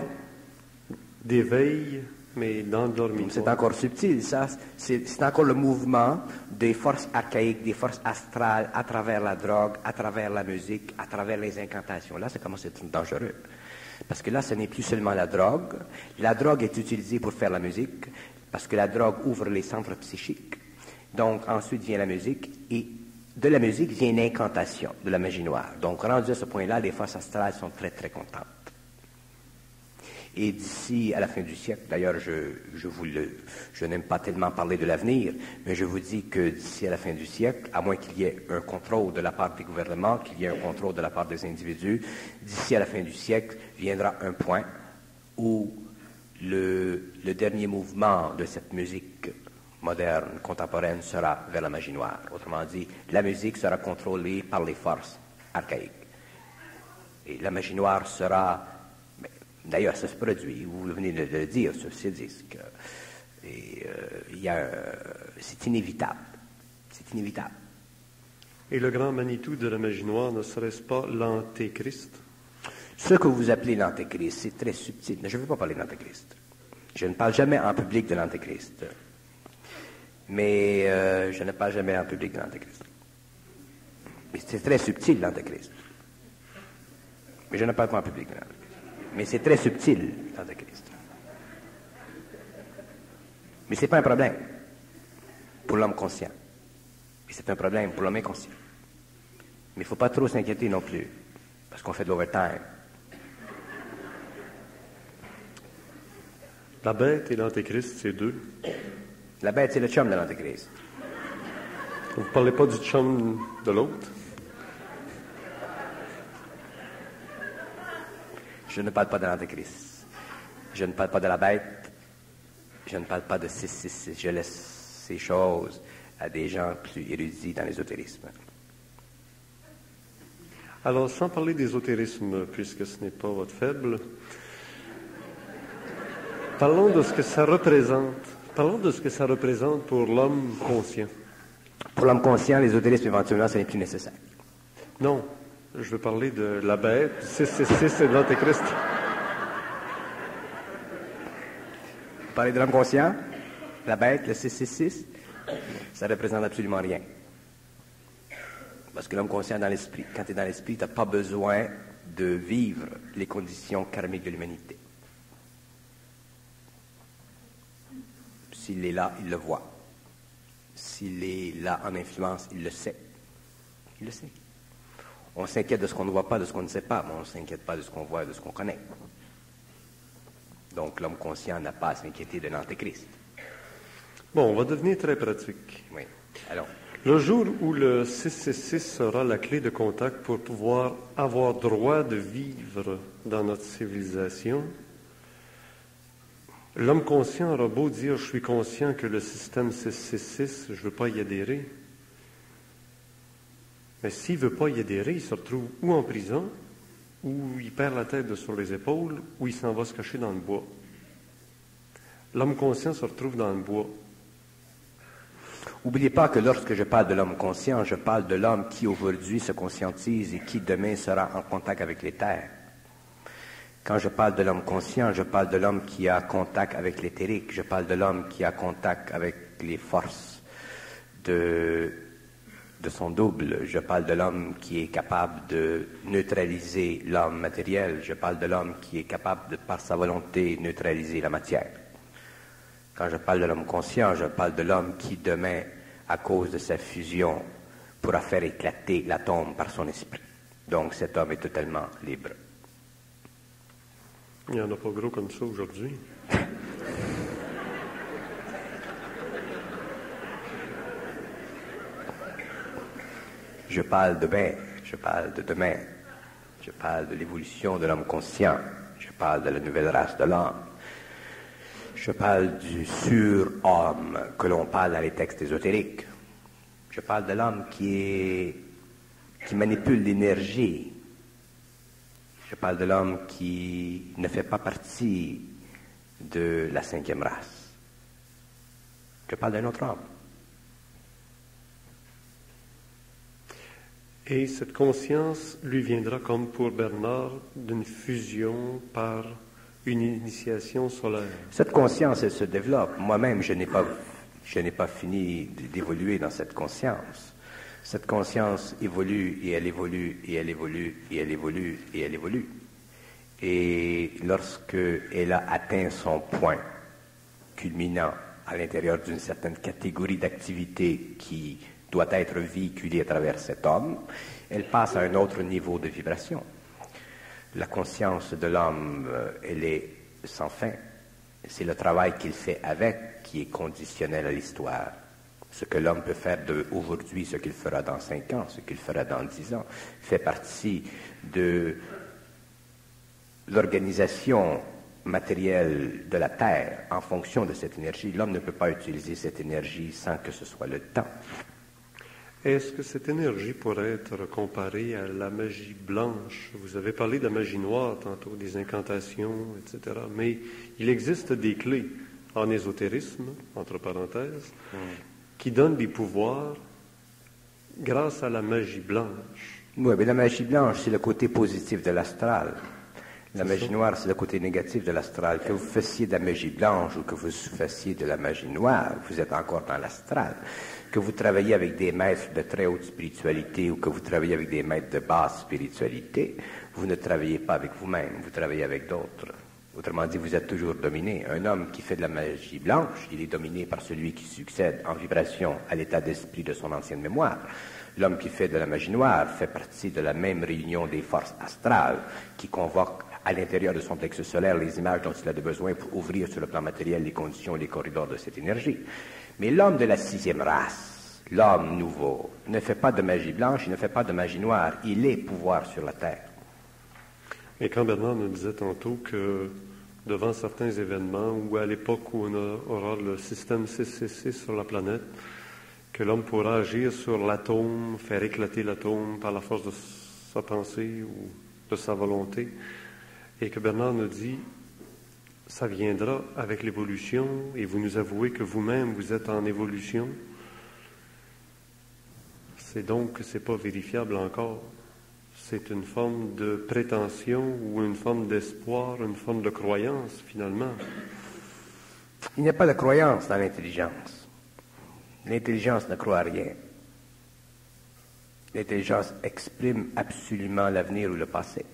d'éveil, mais d'endormissement. C'est encore subtil, ça. C'est encore le mouvement des forces archaïques, des forces astrales à travers la drogue, à travers la musique, à travers les incantations. Là, ça commence à être dangereux. Parce que là, ce n'est plus seulement la drogue. La drogue est utilisée pour faire la musique, parce que la drogue ouvre les centres psychiques. Donc, ensuite vient la musique, et de la musique vient l'incantation de la magie noire. Donc, rendu à ce point-là, les forces astrales sont très, très contentes. Et d'ici à la fin du siècle, d'ailleurs, je n'aime pas tellement parler de l'avenir, mais je vous dis que d'ici à la fin du siècle, à moins qu'il y ait un contrôle de la part des gouvernements, qu'il y ait un contrôle de la part des individus, d'ici à la fin du siècle, viendra un point où le dernier mouvement de cette musique moderne, contemporaine, sera vers la magie noire. Autrement dit, la musique sera contrôlée par les forces archaïques. Et la magie noire sera... D'ailleurs, ça se produit, vous venez de le dire sur ces disques. Et c'est inévitable. C'est inévitable. Et le grand Manitou de la magie noire ne serait-ce pas l'Antéchrist? Ce que vous appelez l'Antéchrist, c'est très subtil. Je ne veux pas parler de l'Antéchrist. Je ne parle jamais en public de l'Antéchrist. Mais je ne parle jamais en public de l'Antéchrist. Mais c'est très subtil, l'Antéchrist. Mais je ne parle pas en public de l'Antéchrist. Mais c'est très subtil, l'Antéchrist. Mais ce n'est pas un problème pour l'homme conscient. Mais c'est un problème pour l'homme inconscient. Mais il ne faut pas trop s'inquiéter non plus, parce qu'on fait de l'overtime. La bête et l'Antéchrist, c'est deux. La bête, c'est le chum de l'Antéchrist. Vous ne parlez pas du chum de l'autre? Je ne parle pas de l'Antéchrist. Je ne parle pas de la bête. Je ne parle pas de 666. Je laisse ces choses à des gens plus érudits dans l'ésotérisme. Alors, sans parler d'ésotérisme, puisque ce n'est pas votre faible, parlons de ce que ça représente. Parlons de ce que ça représente pour l'homme conscient. Pour l'homme conscient, l'ésotérisme, éventuellement, ce n'est plus nécessaire. Non. Je veux parler de la bête, 666 et de l'Antéchrist. Vous parlez de l'homme conscient, la bête, le 666, ça ne représente absolument rien. Parce que l'homme conscient dans l'esprit, quand tu es dans l'esprit, tu n'as pas besoin de vivre les conditions karmiques de l'humanité. S'il est là, il le voit. S'il est là en influence, il le sait. Il le sait. On s'inquiète de ce qu'on ne voit pas, de ce qu'on ne sait pas, mais on ne s'inquiète pas de ce qu'on voit et de ce qu'on connaît. Donc l'homme conscient n'a pas à s'inquiéter de l'Antéchrist. Bon, on va devenir très pratique. Oui. Alors. Le jour où le 666 sera la clé de contact pour pouvoir avoir droit de vivre dans notre civilisation, l'homme conscient aura beau dire « je suis conscient que le système 666, je ne veux pas y adhérer ». Mais s'il ne veut pas y adhérer, il se retrouve ou en prison, ou il perd la tête de sur les épaules, ou il s'en va se cacher dans le bois. L'homme conscient se retrouve dans le bois. N'oubliez pas que lorsque je parle de l'homme conscient, je parle de l'homme qui aujourd'hui se conscientise et qui demain sera en contact avec les terres. Quand je parle de l'homme conscient, je parle de l'homme qui a contact avec l'éthérique, je parle de l'homme qui a contact avec les forces de de son double. Je parle de l'homme qui est capable de neutraliser l'homme matériel. Je parle de l'homme qui est capable de, par sa volonté, neutraliser la matière. Quand je parle de l'homme conscient, je parle de l'homme qui, demain, à cause de sa fusion, pourra faire éclater l'atome par son esprit. Donc cet homme est totalement libre. Il n'y en a pas gros comme ça aujourd'hui. Je parle de demain, je parle de demain, je parle de l'évolution de l'homme conscient, je parle de la nouvelle race de l'homme, je parle du surhomme que l'on parle dans les textes ésotériques, je parle de l'homme qui manipule l'énergie, je parle de l'homme qui ne fait pas partie de la 5e race, je parle d'un autre homme. Et cette conscience lui viendra, comme pour Bernard, d'une fusion par une initiation solaire. Cette conscience, elle se développe. Moi-même, je n'ai pas fini d'évoluer dans cette conscience. Cette conscience évolue et elle évolue et elle évolue et elle évolue et elle évolue. Et lorsque elle a atteint son point culminant à l'intérieur d'une certaine catégorie d'activité qui doit être véhiculée à travers cet homme, elle passe à un autre niveau de vibration. La conscience de l'homme, elle est sans fin. C'est le travail qu'il fait avec qui est conditionnel à l'histoire. Ce que l'homme peut faire aujourd'hui, ce qu'il fera dans 5 ans, ce qu'il fera dans 10 ans, fait partie de l'organisation matérielle de la Terre en fonction de cette énergie. L'homme ne peut pas utiliser cette énergie sans que ce soit le temps. Est-ce que cette énergie pourrait être comparée à la magie blanche? Vous avez parlé de la magie noire tantôt, des incantations, etc. Mais il existe des clés en ésotérisme, entre parenthèses, qui donnent des pouvoirs grâce à la magie blanche. Oui, mais la magie blanche, c'est le côté positif de l'astral. La magie noire, c'est le côté négatif de l'astral. Que vous fassiez de la magie blanche ou que vous fassiez de la magie noire, vous êtes encore dans l'astral. Que vous travaillez avec des maîtres de très haute spiritualité ou que vous travaillez avec des maîtres de basse spiritualité, vous ne travaillez pas avec vous-même, vous travaillez avec d'autres. Autrement dit, vous êtes toujours dominé. Un homme qui fait de la magie blanche, il est dominé par celui qui succède en vibration à l'état d'esprit de son ancienne mémoire. L'homme qui fait de la magie noire fait partie de la même réunion des forces astrales qui convoquent à l'intérieur de son plexus solaire les images dont il a besoin pour ouvrir sur le plan matériel les conditions et les corridors de cette énergie. Mais l'homme de la 6e race, l'homme nouveau, ne fait pas de magie blanche, il ne fait pas de magie noire, il est pouvoir sur la terre. Et quand Bernard nous disait tantôt que devant certains événements ou à l'époque où on aura le système 666 sur la planète, que l'homme pourra agir sur l'atome, faire éclater l'atome par la force de sa pensée ou de sa volonté, et que Bernard nous dit, ça viendra avec l'évolution, et vous nous avouez que vous-même, vous êtes en évolution. C'est donc que ce n'est pas vérifiable encore. C'est une forme de prétention ou une forme d'espoir, une forme de croyance, finalement. Il n'y a pas de croyance dans l'intelligence. L'intelligence ne croit à rien. L'intelligence exprime absolument l'avenir ou le passé.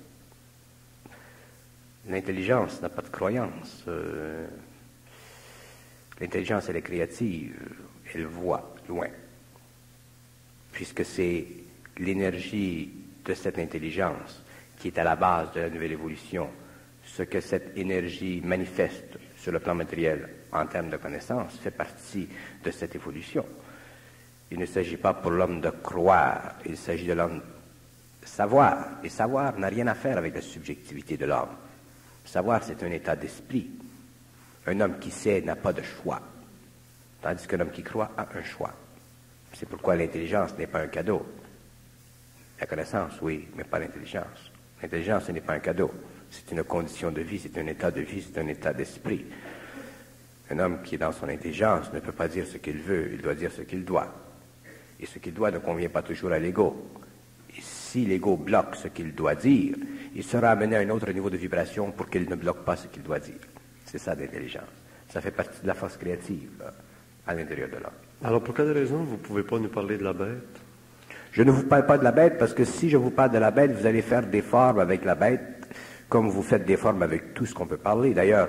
L'intelligence n'a pas de croyance. L'intelligence, elle est créative. Elle voit loin. Puisque c'est l'énergie de cette intelligence qui est à la base de la nouvelle évolution. Ce que cette énergie manifeste sur le plan matériel en termes de connaissance fait partie de cette évolution. Il ne s'agit pas pour l'homme de croire, il s'agit de l'homme de savoir. Et savoir n'a rien à faire avec la subjectivité de l'homme. Savoir, c'est un état d'esprit. Un homme qui sait n'a pas de choix, tandis qu'un homme qui croit a un choix. C'est pourquoi l'intelligence n'est pas un cadeau. La connaissance, oui, mais pas l'intelligence. L'intelligence, ce n'est pas un cadeau. C'est une condition de vie, c'est un état de vie, c'est un état d'esprit. Un homme qui est dans son intelligence ne peut pas dire ce qu'il veut, il doit dire ce qu'il doit. Et ce qu'il doit ne convient pas toujours à l'ego. Et si l'ego bloque ce qu'il doit dire, il sera amené à un autre niveau de vibration pour qu'il ne bloque pas ce qu'il doit dire. C'est ça l'intelligence. Ça fait partie de la force créative à l'intérieur de l'homme. Alors, pour quelle raison vous ne pouvez pas nous parler de la bête? Je ne vous parle pas de la bête parce que si je vous parle de la bête, vous allez faire des formes avec la bête comme vous faites des formes avec tout ce qu'on peut parler. D'ailleurs,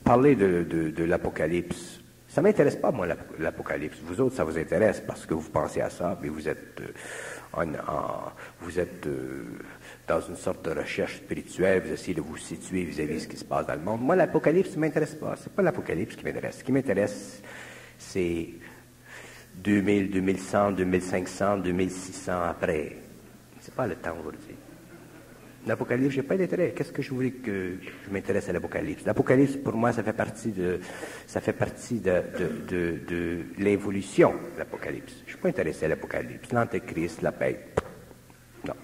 parler de l'Apocalypse, ça ne m'intéresse pas, moi, l'Apocalypse. Vous autres, ça vous intéresse parce que vous pensez à ça, mais vous êtes, dans une sorte de recherche spirituelle, vous essayez de vous situer vis-à-vis de ce qui se passe dans le monde. Moi, l'Apocalypse ne m'intéresse pas. C'est pas l'Apocalypse qui m'intéresse. Ce qui m'intéresse, c'est 2000, 2100, 2500, 2600 après. C'est pas le temps aujourd'hui. L'Apocalypse, j'ai pas d'intérêt. Qu'est-ce que je voulais que je m'intéresse à l'Apocalypse? L'Apocalypse, pour moi, ça fait partie de l'évolution de l'Apocalypse. Je suis pas intéressé à l'Apocalypse. L'Antéchrist, la bête. Non.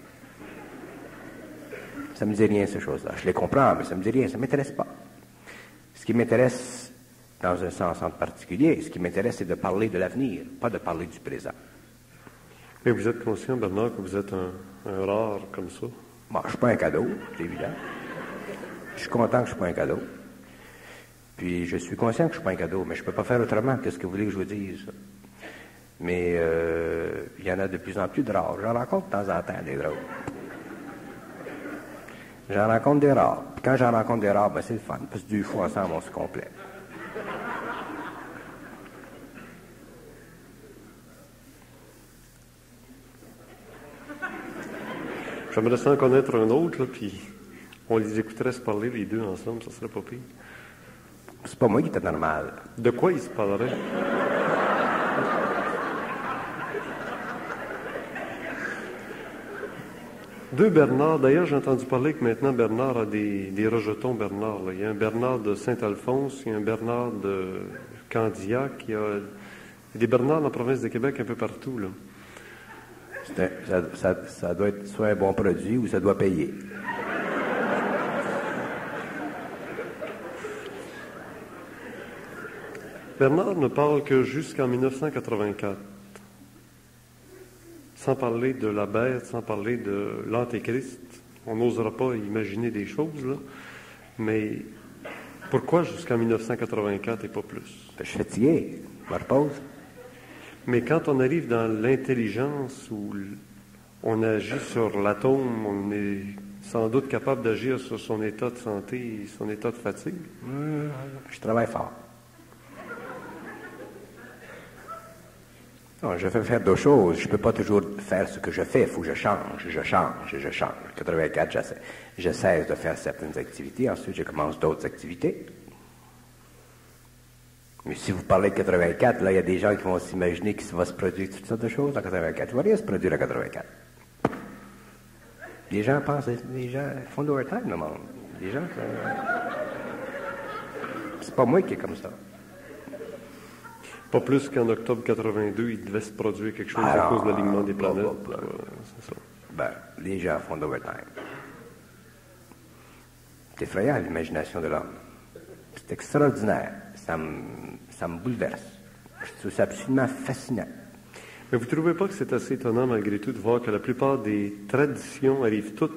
Ça me dit rien, ces choses-là. Je les comprends, mais ça me dit rien. Ça m'intéresse pas. Ce qui m'intéresse, dans un sens en particulier, ce qui m'intéresse, c'est de parler de l'avenir, pas de parler du présent. Mais vous êtes conscient, Bernard, que vous êtes un rare comme ça? Bon, je ne suis pas un cadeau, c'est évident. Je suis content que je ne suis pas un cadeau. Puis je suis conscient que je ne suis pas un cadeau, mais je ne peux pas faire autrement que ce que vous voulez que je vous dise. Mais il y en a de plus en plus de rares. J'en rencontre de temps en temps des drôles. J'en rencontre des rares. Puis quand j'en rencontre des rares, ben c'est le fun. Parce que 2 fois ensemble, on se complète. J'aimerais ça en connaître un autre, là, puis on les écouterait se parler les deux ensemble, ça serait pas pire. C'est pas moi qui était normal. De quoi ils se parleraient? Deux Bernard. D'ailleurs, j'ai entendu parler que maintenant Bernard a des rejetons Bernard. Là. Il y a un Bernard de Saint-Alphonse, il y a un Bernard de Candiac, il y a des Bernards dans la province de Québec un peu partout, là. Ça doit être soit un bon produit ou ça doit payer. Bernard ne parle que jusqu'en 1984. Sans parler de la bête, sans parler de l'Antéchrist. On n'osera pas imaginer des choses, là. Mais pourquoi jusqu'en 1984 et pas plus? Je suis fatigué. Je me repose. Mais quand on arrive dans l'intelligence où on agit sur l'atome, on est sans doute capable d'agir sur son état de santé et son état de fatigue. Je travaille fort. Non, je fais faire d'autres choses. Je ne peux pas toujours faire ce que je fais. Il faut que je change. 84, je cesse de faire certaines activités. Ensuite, je commence d'autres activités. Mais si vous parlez de 84, là, il y a des gens qui vont s'imaginer qu'il va se produire toutes sortes de choses en 84. Il ne va rien se produire en 84. Les gens pensent, les gens font de overtime, le monde. Les gens, c'est pas moi qui est comme ça. Pas plus qu'en octobre 82, il devait se produire quelque chose à cause de l'alignement des planètes. C'est ça. Ben, les gens font de overtime. C'est effrayant, l'imagination de l'homme. C'est extraordinaire. Ça me bouleverse. Je trouve ça absolument fascinant. Mais vous ne trouvez pas que c'est assez étonnant, malgré tout, de voir que la plupart des traditions arrivent toutes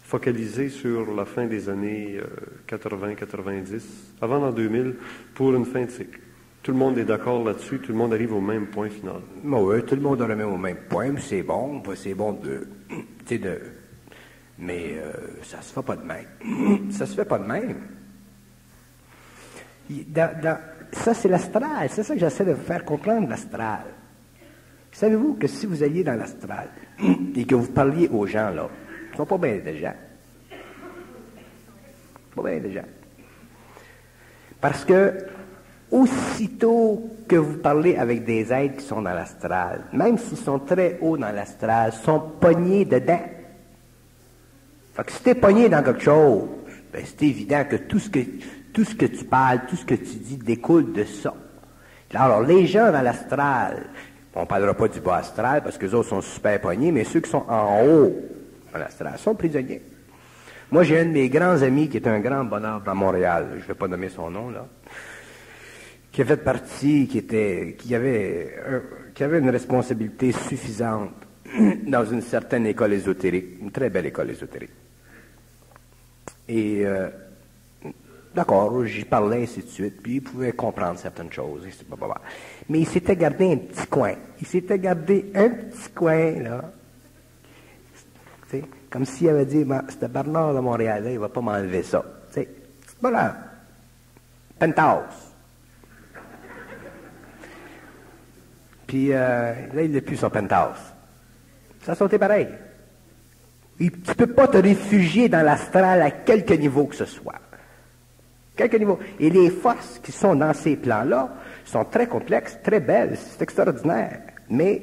focalisées sur la fin des années 80-90, avant l'an 2000, pour une fin de cycle? Tout le monde est d'accord là-dessus, tout le monde arrive au même point final. Oui, tout le monde arrive au même point, mais c'est bon mais ça se fait pas de même. Ça se fait pas de même. Ça, c'est l'astral. C'est ça que j'essaie de vous faire comprendre, l'astral. Savez-vous que si vous alliez dans l'astral et que vous parliez aux gens, là, ils ne sont pas bien des gens. Pas bien des gens. Parce que, aussitôt que vous parlez avec des êtres qui sont dans l'astral, même s'ils sont très hauts dans l'astral, sont pognés dedans. Fait que si tu es pogné dans quelque chose, ben c'est évident que tout ce que tu parles, tout ce que tu dis découle de ça. Alors, les gens dans l'astral, on ne parlera pas du bas astral parce que les autres sont super pognés, mais ceux qui sont en haut dans l'astral sont prisonniers. Moi, j'ai un de mes grands amis qui est un grand bonheur dans Montréal, je ne vais pas nommer son nom, là, qui a fait partie, qui avait une responsabilité suffisante dans une certaine école ésotérique, une très belle école ésotérique. Et d'accord, j'y parlais, ainsi de suite, puis il pouvait comprendre certaines choses. Mais il s'était gardé un petit coin. Il s'était gardé un petit coin, là. T'sais, comme s'il avait dit, c'était Bernard de Montréal, là, il ne va pas m'enlever ça. Voilà. Penthouse. Puis là, il n'est plus son penthouse. Ça a sauté pareil. Tu ne peux pas te réfugier dans l'astral à quelque niveau que ce soit. Quelque niveau. Et les forces qui sont dans ces plans-là sont très complexes, très belles, c'est extraordinaire. Mais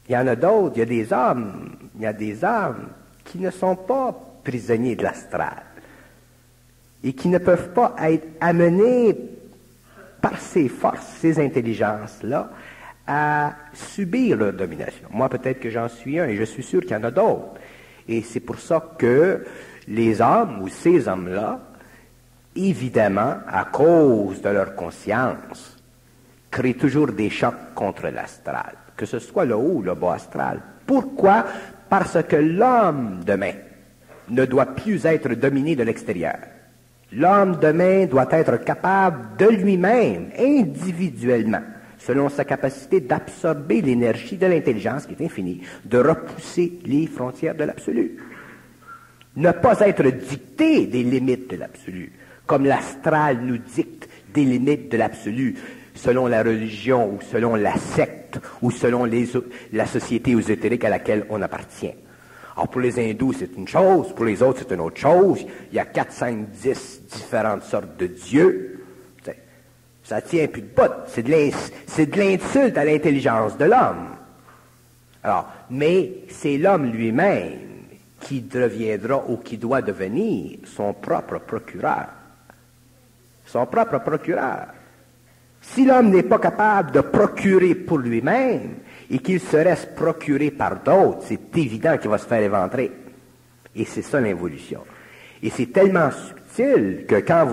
il y en a d'autres, il y a des âmes qui ne sont pas prisonniers de l'astral et qui ne peuvent pas être amenés par ces forces, ces intelligences-là, à subir leur domination. Moi, peut-être que j'en suis un, et je suis sûr qu'il y en a d'autres. Et c'est pour ça que les hommes, ou ces hommes-là, évidemment, à cause de leur conscience, créent toujours des chocs contre l'astral, que ce soit le haut ou le bas astral. Pourquoi? Parce que l'homme demain ne doit plus être dominé de l'extérieur. L'homme demain doit être capable de lui-même, individuellement, selon sa capacité d'absorber l'énergie de l'intelligence qui est infinie, de repousser les frontières de l'absolu. Ne pas être dicté des limites de l'absolu, comme l'astral nous dicte des limites de l'absolu, selon la religion ou selon la secte ou selon la société ésotérique à laquelle on appartient. Alors pour les hindous, c'est une chose, pour les autres, c'est une autre chose. Il y a 4, 5, 10 différentes sortes de dieux. Ça tient plus de bout. C'est de l'insulte à l'intelligence de l'homme. Alors, mais c'est l'homme lui-même qui deviendra ou qui doit devenir son propre procureur. Son propre procureur. Si l'homme n'est pas capable de procurer pour lui-même et qu'il se reste procuré par d'autres, c'est évident qu'il va se faire éventrer. Et c'est ça l'involution. Et c'est tellement subtil que quand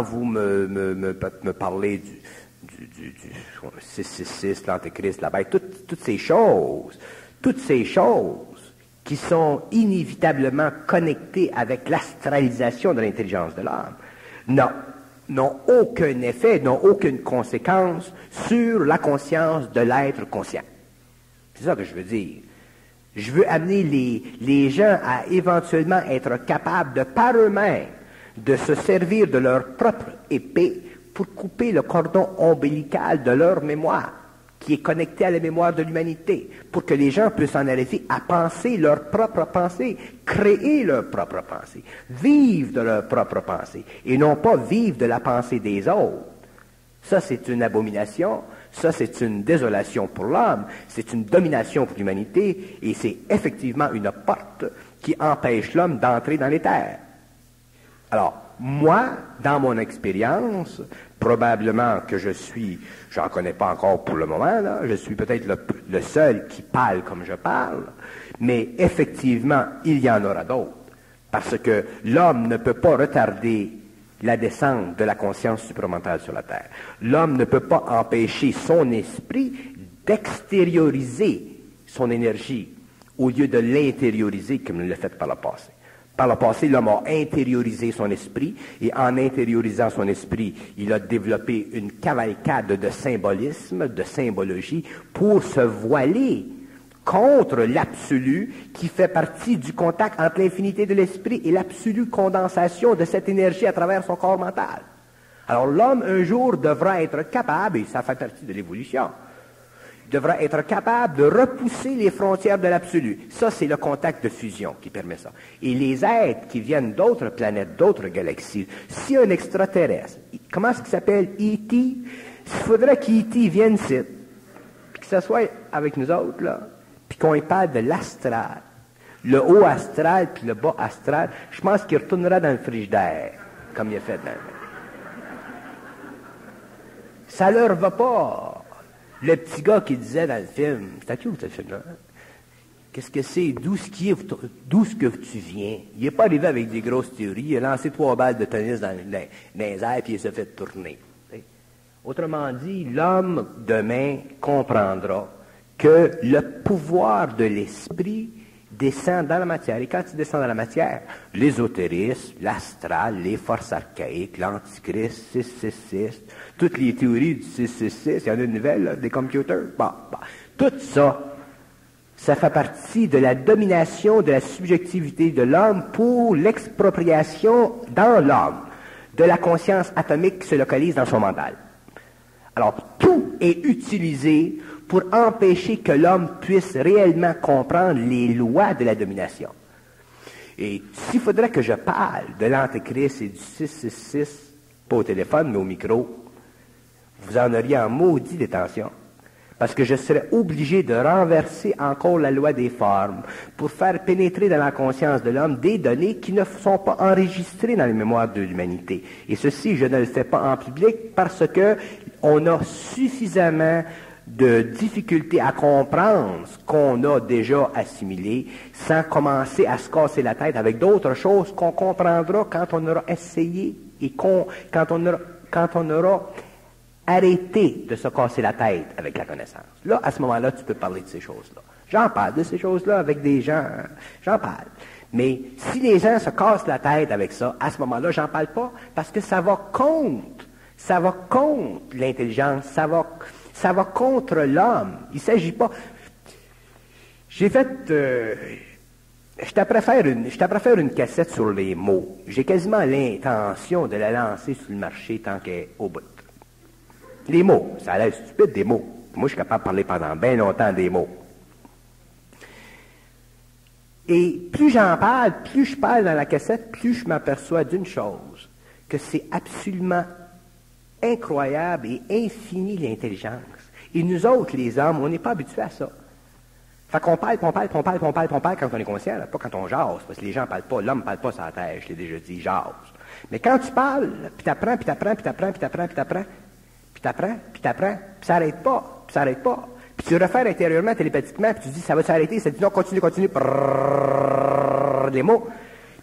vous me parlez du 666, l'Antéchrist, la bête, toutes ces choses qui sont inévitablement connectées avec l'astralisation de l'intelligence de l'âme, n'ont aucun effet, n'ont aucune conséquence sur la conscience de l'être conscient. C'est ça que je veux dire. Je veux amener les gens à éventuellement être capables de, par eux-mêmes, de se servir de leur propre épée pour couper le cordon ombilical de leur mémoire, qui est connecté à la mémoire de l'humanité, pour que les gens puissent en arriver à penser leur propre pensée, créer leur propre pensée, vivre de leur propre pensée, et non pas vivre de la pensée des autres. Ça, c'est une abomination, ça, c'est une désolation pour l'homme, c'est une domination pour l'humanité, et c'est effectivement une porte qui empêche l'homme d'entrer dans les terres. Alors, moi, dans mon expérience, probablement que j'en connais pas encore pour le moment, là, je suis peut-être le seul qui parle comme je parle, mais effectivement, il y en aura d'autres, parce que l'homme ne peut pas retarder la descente de la conscience supramentale sur la Terre. L'homme ne peut pas empêcher son esprit d'extérioriser son énergie au lieu de l'intérioriser comme il l'a fait par le passé. Par le passé, l'homme a intériorisé son esprit, et en intériorisant son esprit, il a développé une cavalcade de symbolisme, de symbologie, pour se voiler contre l'absolu qui fait partie du contact entre l'infinité de l'esprit et l'absolue condensation de cette énergie à travers son corps mental. Alors l'homme, un jour, devra être capable, et ça fait partie de l'évolution, devra être capable de repousser les frontières de l'absolu. Ça, c'est le contact de fusion qui permet ça. Et les êtres qui viennent d'autres planètes, d'autres galaxies, si un extraterrestre, comment est-ce qu'il s'appelle, E.T., il faudrait qu'E.T. vienne ici, puis que ça soit avec nous autres, là, puis qu'on y parle de l'astral, le haut astral puis le bas astral, je pense qu'il retournera dans le frigidaire, comme il a fait dans le... Ça leur va pas. Le petit gars qui disait dans le film, c'était cute ce film-là, qu'est-ce que c'est, d'où ce que tu viens? Il n'est pas arrivé avec des grosses théories, il a lancé 3 balles de tennis dans les airs, puis il s'est fait tourner. Autrement dit, l'homme demain comprendra que le pouvoir de l'esprit descend dans la matière. Et quand il descend dans la matière, l'ésotérisme, l'astral, les forces archaïques, l'antichrist, 666, toutes les théories du 666, il y en a une nouvelle, là, des computers, tout ça, ça fait partie de la domination de la subjectivité de l'homme pour l'expropriation dans l'homme de la conscience atomique qui se localise dans son mental. Alors, tout est utilisé pour empêcher que l'homme puisse réellement comprendre les lois de la domination. Et s'il faudrait que je parle de l'Antéchrist et du 666, pas au téléphone, mais au micro, vous en auriez en maudit détention. Parce que je serais obligé de renverser encore la loi des formes pour faire pénétrer dans la conscience de l'homme des données qui ne sont pas enregistrées dans les mémoires de l'humanité. Et ceci, je ne le fais pas en public parce que on a suffisamment de difficultés à comprendre ce qu'on a déjà assimilé sans commencer à se casser la tête avec d'autres choses qu'on comprendra quand on aura essayé et quand on aura arrêté de se casser la tête avec la connaissance. Là, à ce moment-là, tu peux parler de ces choses-là. J'en parle de ces choses-là avec des gens, j'en parle. Mais si les gens se cassent la tête avec ça, à ce moment-là, j'en parle pas parce que ça va contre l'intelligence, ça va contre l'homme. Il s'agit pas. J'ai fait, je t'apprends à faire une cassette sur les mots. J'ai quasiment l'intention de la lancer sur le marché tant qu'elle est au bout. Les mots, ça a l'air stupide, des mots. Moi, je suis capable de parler pendant bien longtemps des mots. Et plus j'en parle, plus je parle dans la cassette, plus je m'aperçois d'une chose, que c'est absolument incroyable et infini l'intelligence. Et nous autres, les hommes, on n'est pas habitués à ça. Fait qu'on parle quand on est conscient, là, pas quand on jase, parce que les gens ne parlent pas, l'homme ne parle pas sur la terre, je l'ai déjà dit, jase. Mais quand tu parles, puis t'apprends, puis ça n'arrête pas, Puis tu refais intérieurement, télépathiquement, puis tu dis, ça va s'arrêter, ça dit non, continue, les mots.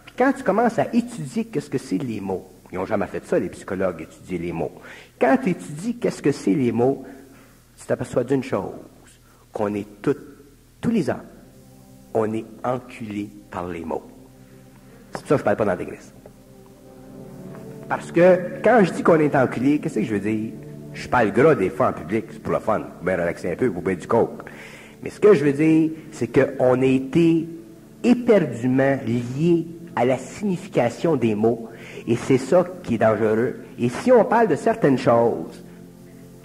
Puis quand tu commences à étudier qu'est-ce que c'est les mots, ils n'ont jamais fait ça, les psychologues, étudier les mots. Quand tu étudies qu'est-ce que c'est les mots, tu t'aperçois d'une chose, qu'on est tous les hommes, on est enculés par les mots. C'est pour ça que je ne parle pas d'Antéchrist. Parce que quand je dis qu'on est enculé, qu'est-ce que je veux dire? Je parle gras des fois en public, c'est pour le fun, pour bien relaxer un peu, pour bien du coke. Mais ce que je veux dire, c'est qu'on a été éperdument liés à la signification des mots, et c'est ça qui est dangereux. Et si on parle de certaines choses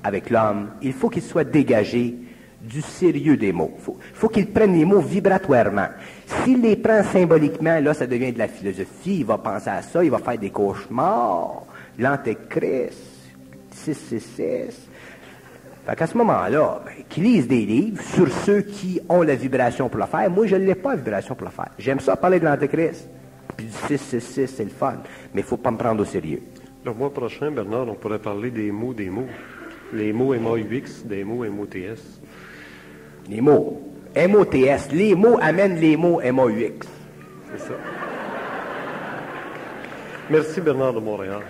avec l'homme, il faut qu'il soit dégagé du sérieux des mots. Il faut qu'il prenne les mots vibratoirement. S'il les prend symboliquement, là, ça devient de la philosophie, il va penser à ça, il va faire des cauchemars, l'Antéchrist, 666. Fait qu'à ce moment-là, qu'ils lisent des livres sur ceux qui ont la vibration pour le faire. Moi, je ne l'ai pas la vibration pour le faire. J'aime ça parler de l'Antéchrist. Puis du 666, c'est le fun. Mais il ne faut pas me prendre au sérieux. Le mois prochain, Bernard, on pourrait parler des mots. Les mots MAUX, des mots MOTS. Les mots MOTS. Les mots amènent les mots MAUX. C'est ça. Merci, Bernard de Montréal.